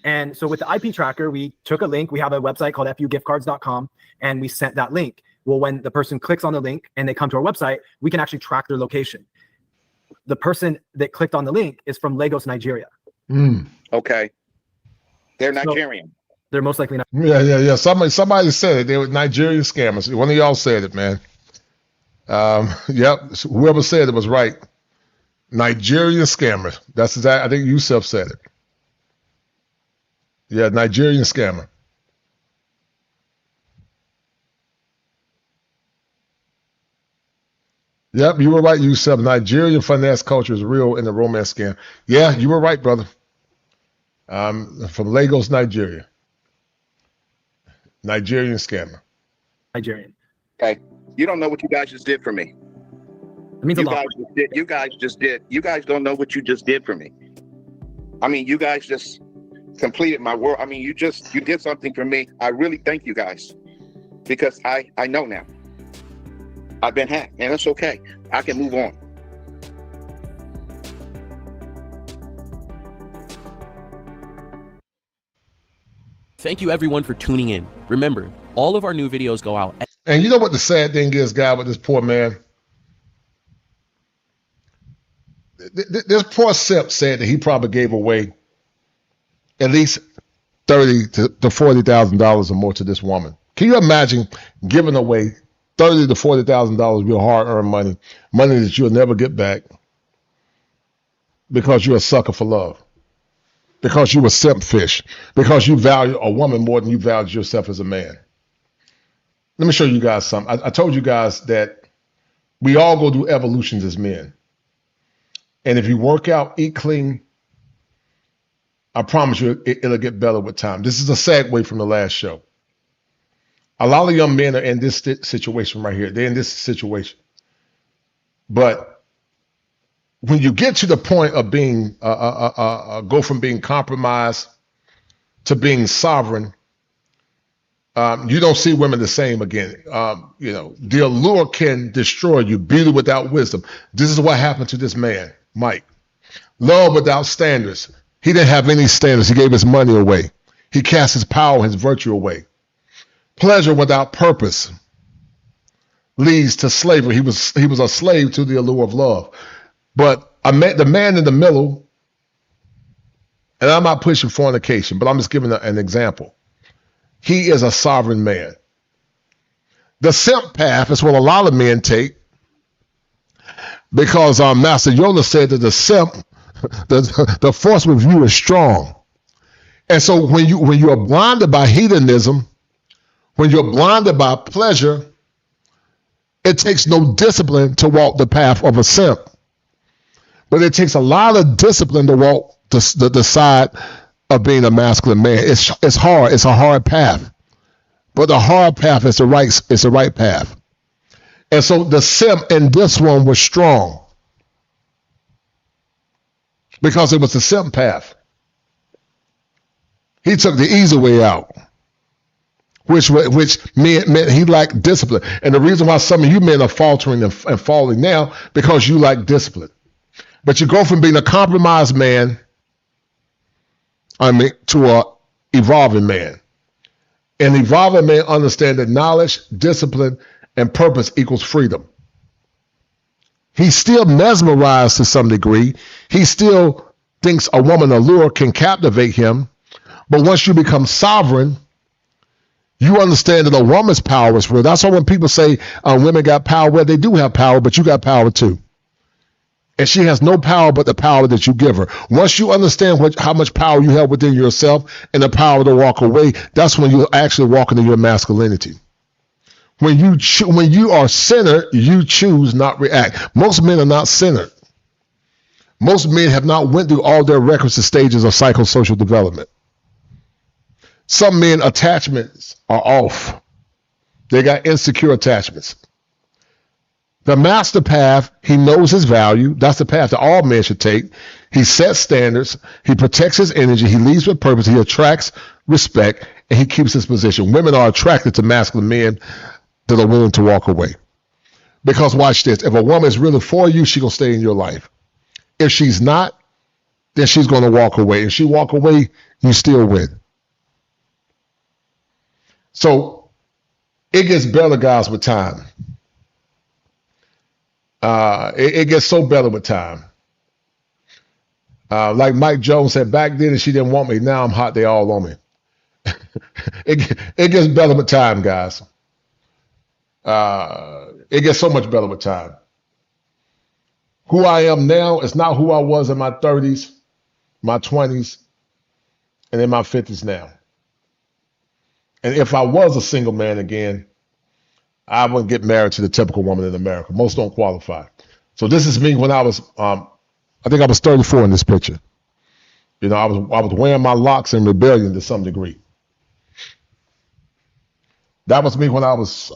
And so with the IP tracker, we took a link. We have a website called fugiftcards.com, and we sent that link. Well, when the person clicks on the link and they come to our website, we can actually track their location. The person that clicked on the link is from Lagos, Nigeria. Okay. They're Nigerian. They're most likely not. Yeah. Somebody said it. They were Nigerian scammers. One of y'all said it, man. Yep. Whoever said it was right. Nigerian scammer. That's exactly. I think Yusuf said it. Yeah, Nigerian scammer. Yep, you were right, Yusuf. Nigerian finance culture is real in the romance scam. Yeah, you were right, brother. From Lagos, Nigeria. Nigerian scammer. Nigerian. Okay. You don't know what you guys just did for me. It means a lot. You guys just did. You guys don't know what you just did for me. I mean, you guys just completed my world. I mean, you did something for me. I really thank you guys because I know now. I've been hacked, and it's okay. I can move on. Thank you everyone for tuning in. Remember, all of our new videos go out. And you know what the sad thing is, guy, with this poor man? This poor simp said that he probably gave away at least $30,000 to $40,000 or more to this woman. Can you imagine giving away $30,000 to $40,000 of your hard-earned money that you'll never get back because you're a sucker for love, because you were simp fish, because you value a woman more than you value yourself as a man? Let me show you guys something. I told you guys that we all go through evolutions as men. And if you work out, eat clean, I promise you it'll get better with time. This is a segue from the last show. A lot of young men are in this situation right here. They're in this situation. But when you get to the point of being, go from being compromised to being sovereign, you don't see women the same again. The allure can destroy you, beauty without wisdom. This is what happened to this man, Mike. Love without standards. He didn't have any standards. He gave his money away. He cast his power, his virtue away. Pleasure without purpose leads to slavery. He was a slave to the allure of love. But the man in the middle, and I'm not pushing fornication, but I'm just giving an example. He is a sovereign man. The simp path is what a lot of men take because Master Yoda said that the simp, the force with you is strong. And so when you are blinded by hedonism, when you're blinded by pleasure, it takes no discipline to walk the path of a simp. But it takes a lot of discipline to walk the side of being a masculine man. It's hard. It's a hard path. But the hard path is the right path. And so the simp in this one was strong because it was the simp path. He took the easy way out, which meant he lacked discipline. And the reason why some of you men are faltering and falling now, because you lack discipline. But you go from being a compromised man, to a evolving man. An evolving man understands that knowledge, discipline, and purpose equals freedom. He's still mesmerized to some degree. He still thinks a woman allure can captivate him. But once you become sovereign, you understand that a woman's power is real. That's why when people say women got power, well, they do have power, but you got power too. And she has no power but the power that you give her. Once you understand how much power you have within yourself and the power to walk away, that's when you actually walk into your masculinity. When you are centered, you choose not react. Most men are not centered. Most men have not went through all their requisite stages of psychosocial development. Some men attachments are off. They got insecure attachments. The master path, he knows his value. That's the path that all men should take. He sets standards. He protects his energy. He leads with purpose. He attracts respect, and he keeps his position. Women are attracted to masculine men that are willing to walk away. Because watch this. If a woman is really for you, she's going to stay in your life. If she's not, then she's going to walk away. If she walk away, you still win. So It gets better, guys, with time. It gets so better with time. Like Mike Jones said, back then she didn't want me. Now I'm hot. They all on me. It gets better with time, guys. It gets so much better with time. Who I am now is not who I was in my 30s, my 20s, and in my 50s now. And if I was a single man again, I wouldn't get married to the typical woman in America. Most don't qualify. So this is me when I was, I think I was 34 in this picture. You know, I was wearing my locks in rebellion to some degree. That was me when I was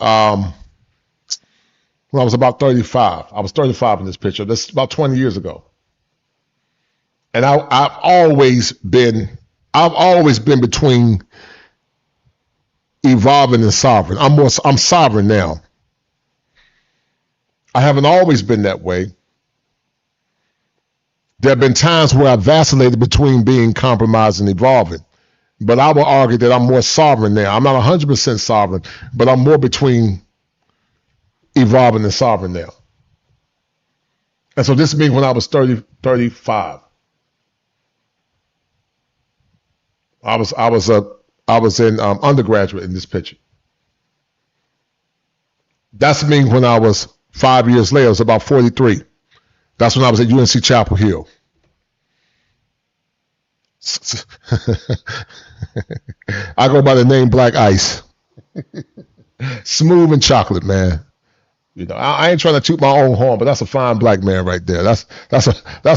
about 35. I was 35 in this picture. That's about 20 years ago. And I've always been between evolving and sovereign. I'm sovereign now. I haven't always been that way. There have been times where I vacillated between being compromised and evolving. But I will argue that I'm more sovereign now. I'm not 100% sovereign, but I'm more between evolving and sovereign now. And so this means when I was 35. I was in undergraduate in this picture. That's me when I was 5 years later. It was about 43. That's when I was at UNC Chapel Hill. I go by the name Black Ice. Smooth and chocolate, man. You know, I ain't trying to toot my own horn, but that's a fine black man right there. That's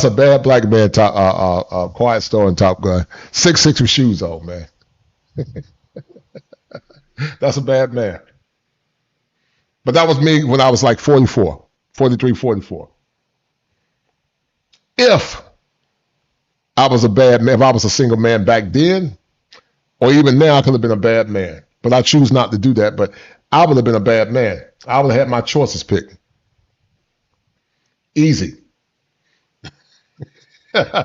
a bad black man. Quiet Storm Top Gun. 6'6" with shoes on, man. That's a bad man. But that was me when I was like 44, 43, 44. If I was a bad man, if I was a single man back then, or even now, I could have been a bad man. But I choose not to do that. But I would have been a bad man. I would have had my choices picked. Easy. Yeah.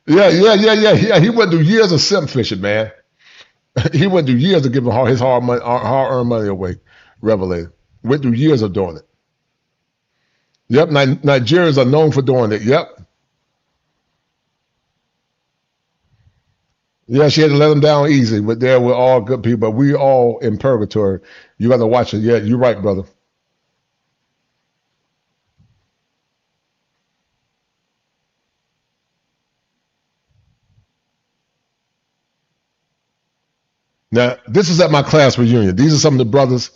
He went through years of simp fishing, man. He went through years of giving his hard-earned money away. Revelator. Went through years of doing it. Yep, Nigerians are known for doing it. Yep. Yeah, she had to let them down easy, but there were all good people. But we all in purgatory. You got to watch it. Yeah, you're right, brother. Now, this is at my class reunion. These are some of the brothers.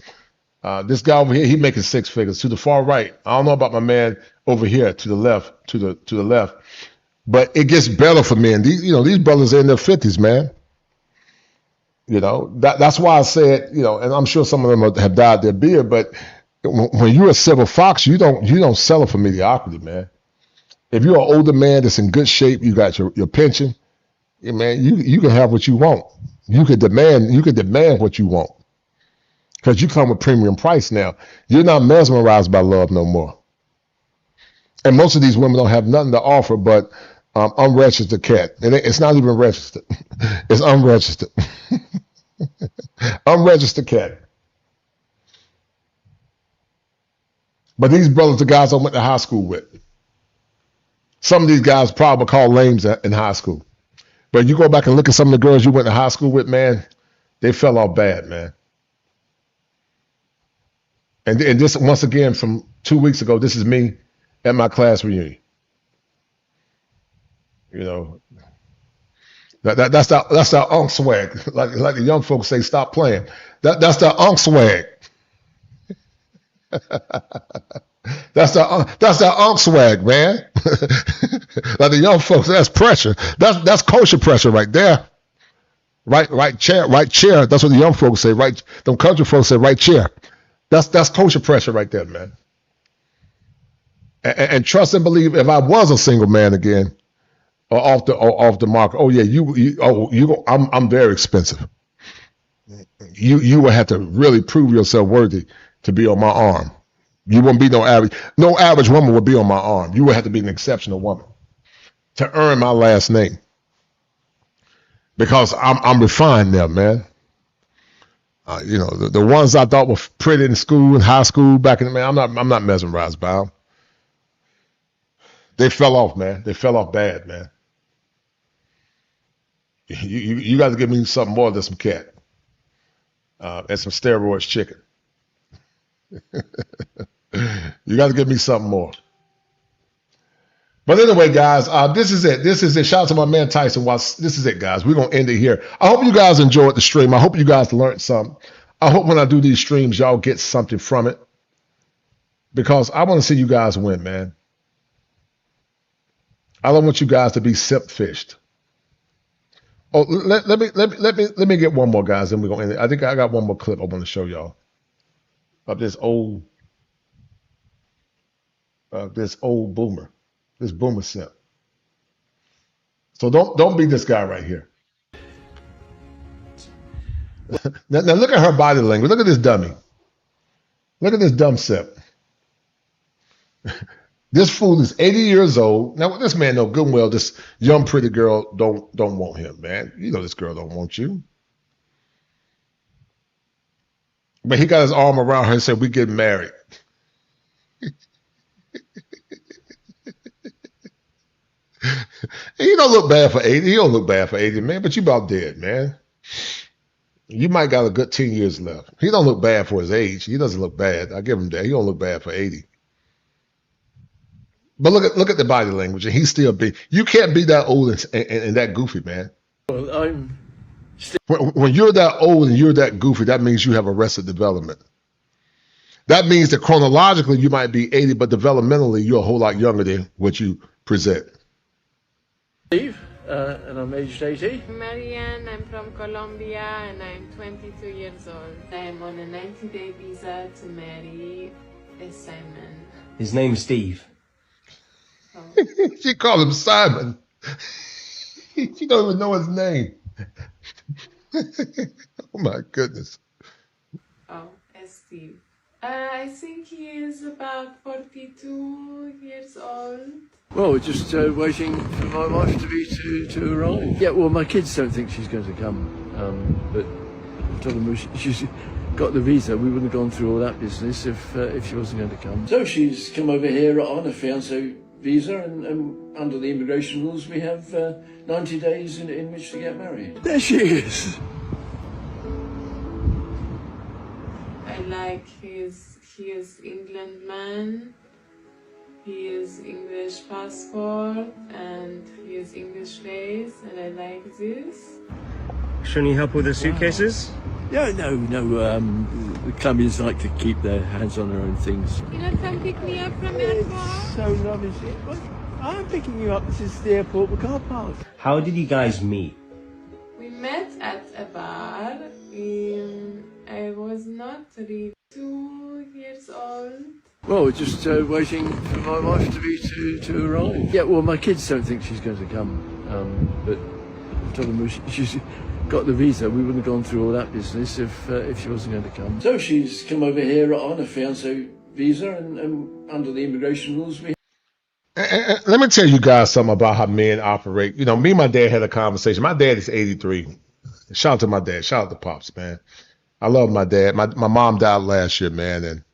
This guy over here, he making six figures. To the far right, I don't know about my man over here to the left, to the left, but it gets better for men. These brothers are in their 50s, man. You know, that's why I said, you know, and I'm sure some of them have dyed their beard, but when you're a silver fox, you don't settle for mediocrity, man. If you're an older man that's in good shape, you got your pension, yeah, man, you can have what you want. You can demand what you want. Because you come with premium price now. You're not mesmerized by love no more. And most of these women don't have nothing to offer but unregistered cat. And it's not even registered. It's unregistered. Unregistered cat. But these brothers are guys I went to high school with. Some of these guys probably called lames in high school. But you go back and look at some of the girls you went to high school with, man, they fell off bad, man. And this, once again, from 2 weeks ago, this is me at my class reunion. You know, that's that unk swag. Like the young folks say, stop playing. That's that unk swag. That's that unk swag, man. Like the young folks, that's pressure. That's kosher pressure right there. Right chair. That's what the young folks say. Right, them country folks say right chair. That's kosher pressure right there, man. And trust and believe. If I was a single man again, or off the market, oh yeah, I'm very expensive. You would have to really prove yourself worthy to be on my arm. You wouldn't be no average woman would be on my arm. You would have to be an exceptional woman to earn my last name. Because I'm refined now, man. You know, the ones I thought were pretty in school and high school back in the man, I'm not mesmerized by them. They fell off, man. They fell off bad, man. You got to give me something more than some cat and some steroids chicken. You got to give me something more. But anyway, guys, this is it. This is it. Shout out to my man Tyson Watts. This is it, guys. We're going to end it here. I hope you guys enjoyed the stream. I hope you guys learned something. I hope when I do these streams, y'all get something from it. Because I want to see you guys win, man. I don't want you guys to be simp-fished. Oh, let me get one more, guys, and we're gonna end it. I think I got one more clip I want to show y'all of this old boomer. This boomer simp. So don't be this guy right here. now look at her body language. Look at this dummy. Look at this dumb simp. This fool is 80 years old. Now this man know good and well this young pretty girl don't want him, man. You know this girl don't want you. But he got his arm around her and said, "We get married." He don't look bad for 80. He don't look bad for 80, man, but you about dead, man. You might got a good 10 years left. He don't look bad for his age. He doesn't look bad. I give him that. He don't look bad for 80. But look at the body language, and he's still big. You can't be that old and that goofy, man. Well, when you're that old and you're that goofy, that means you have arrested development. That means that chronologically you might be 80, but developmentally you're a whole lot younger than what you present. Steve, and I'm aged 80. Marianne, I'm from Colombia and I'm 22 years old. I'm on a 90-day visa to marry a Simon. His name's Steve. Oh. She called him Simon. She don't even know his name. Oh my goodness. Oh, Steve. I think he is about 42 years old. Well, we're just waiting for my wife to arrive. Yeah, well, my kids don't think she's going to come, but I told them she's got the visa. We wouldn't have gone through all that business if she wasn't going to come. So she's come over here on a fiancé visa, and under the immigration rules, we have 90 days in which to get married. There she is. I like he is England man. He is English passport and he is English face, and I like this. Shouldn't you help with the suitcases? No. The Colombians like to keep their hands on their own things. You not come pick me up from airport? So lovely. I'm picking you up. This is the airport. We car park. How did you guys meet? We met at a bar. I was not 2 years old. Well, we're just waiting for my wife to arrive. Yeah, well, my kids don't think she's going to come, but I told them she's got the visa. We wouldn't have gone through all that business if she wasn't going to come. So she's come over here on a fiancé visa, and under the immigration rules, we. And let me tell you guys something about how men operate. You know, me and my dad had a conversation. My dad is 83. Shout out to my dad. Shout out to Pops, man. I love my dad. My mom died last year, man, and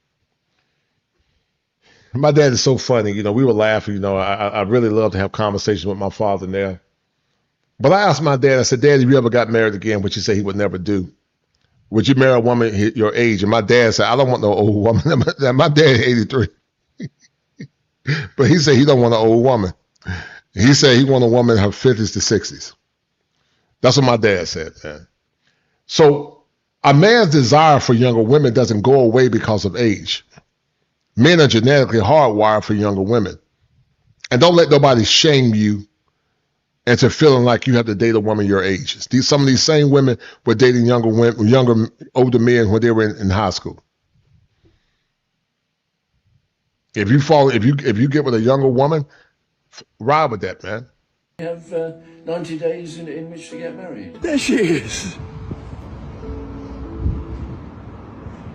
my dad is so funny. You know, we were laughing. You know, I really love to have conversations with my father now. But I asked my dad, I said, "Dad, if you ever got married again," which he said he would never do, would you marry a woman your age? And my dad said, "I don't want no old woman." My dad is 83. But he said he don't want an old woman. He said he want a woman in her 50s to 60s. That's what my dad said, man. So a man's desire for younger women doesn't go away because of age. Men are genetically hardwired for younger women. And don't let nobody shame you into feeling like you have to date a woman your age. Some of these same women were dating older men when they were in high school. If you get with a younger woman, ride with that, man. We have 90 days in which to get married. There she is.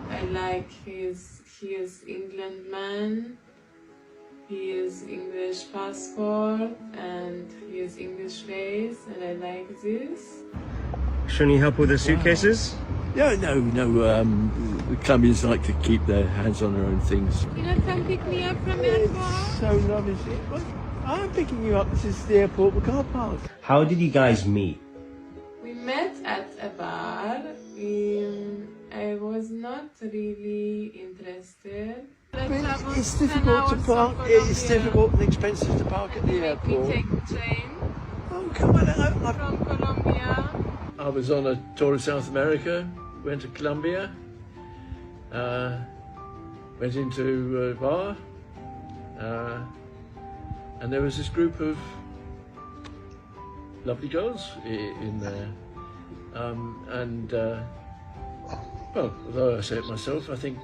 I like he is England man. He is English passport and he is English face, and I like this. Shouldn't you help with the suitcases? Yeah, the Colombians like to keep their hands on their own things. You know, come pick me up from airport. So lovely. I'm picking you up. This is the airport car park. How did you guys meet? We met at a bar. I was not really interested. It's difficult to park. It's difficult and expensive to park at the airport. We take the train. Oh, come on. From Colombia. I was on a tour of South America, went to Colombia, went into a bar, and there was this group of lovely girls in there. Well, although I say it myself, I think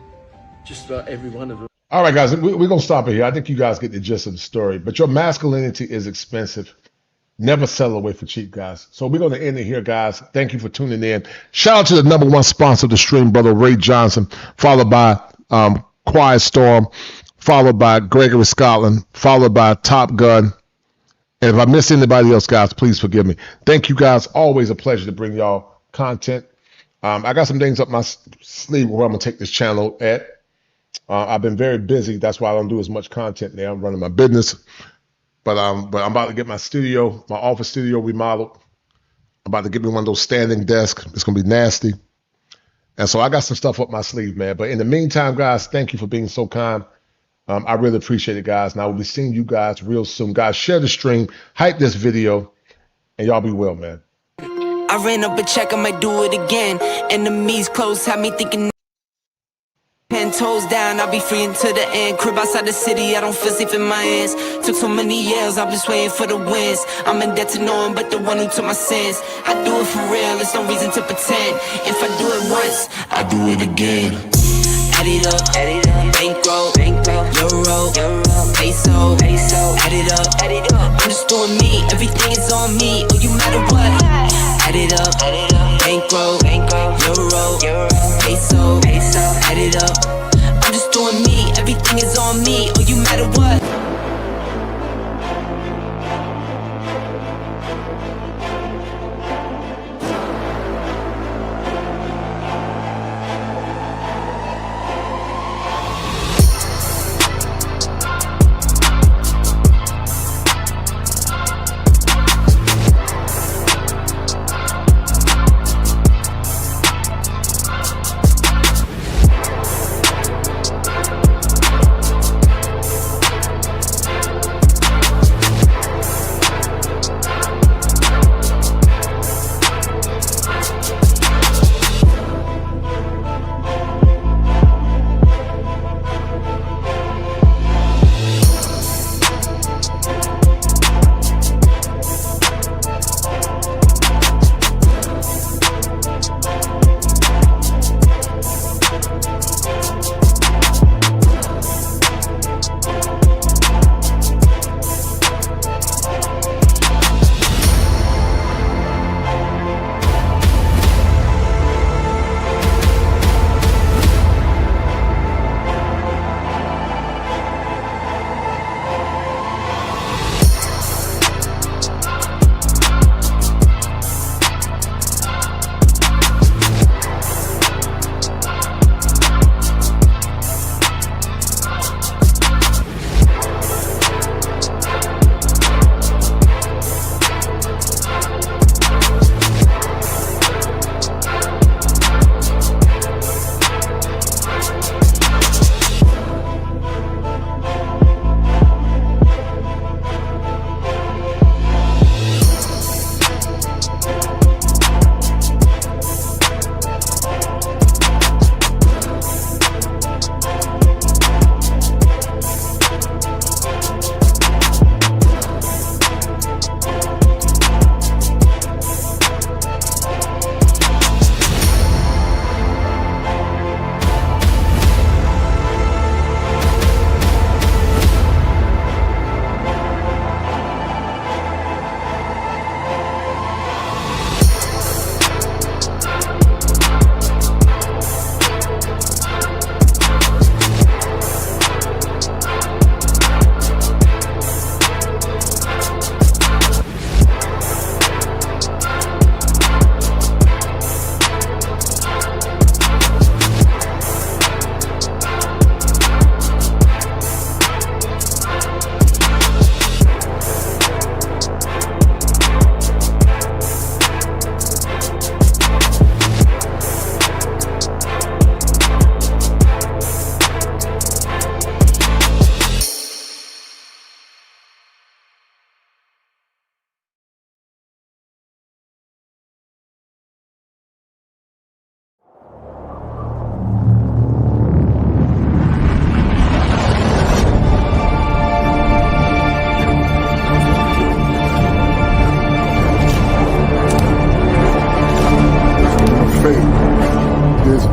just about every one of them. All right, guys, we're going to stop it here. I think you guys get the gist of the story. But your masculinity is expensive. Never sell away for cheap, guys. So we're going to end it here, guys. Thank you for tuning in. Shout out to the #1 sponsor of the stream, brother Ray Johnson, followed by Quiet Storm, followed by Gregory Scotland, followed by Top Gun. And if I miss anybody else, guys, please forgive me. Thank you, guys. Always a pleasure to bring y'all content. I got some things up my sleeve where I'm going to take this channel at. I've been very busy. That's why I don't do as much content now. I'm running my business. But I'm about to get my office studio remodeled. I'm about to get me one of those standing desks. It's going to be nasty. And so I got some stuff up my sleeve, man. But in the meantime, guys, thank you for being so kind. I really appreciate it, guys. And I will be seeing you guys real soon. Guys, share the stream, hype this video, and y'all be well, man. I ran up a check, I might do it again. Enemies close, had me thinking. 10 toes down, I'll be free until the end. Crib outside the city, I don't feel safe in my hands. Took so many years, I'm just waiting for the wins. I'm in debt to no one but the one who took my sins. I do it for real, there's no reason to pretend. If I do it once, I do it again. Add it up, bankroll, euro, peso, add it up, I'm just doing me, everything is on me, oh you matter what. Add it up, bankroll, euro, peso, add it up, I'm just doing me, everything is on me, oh you matter what.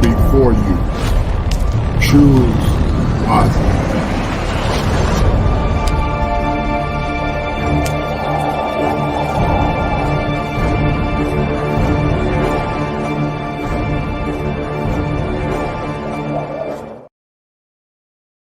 speak for you. Choose positive.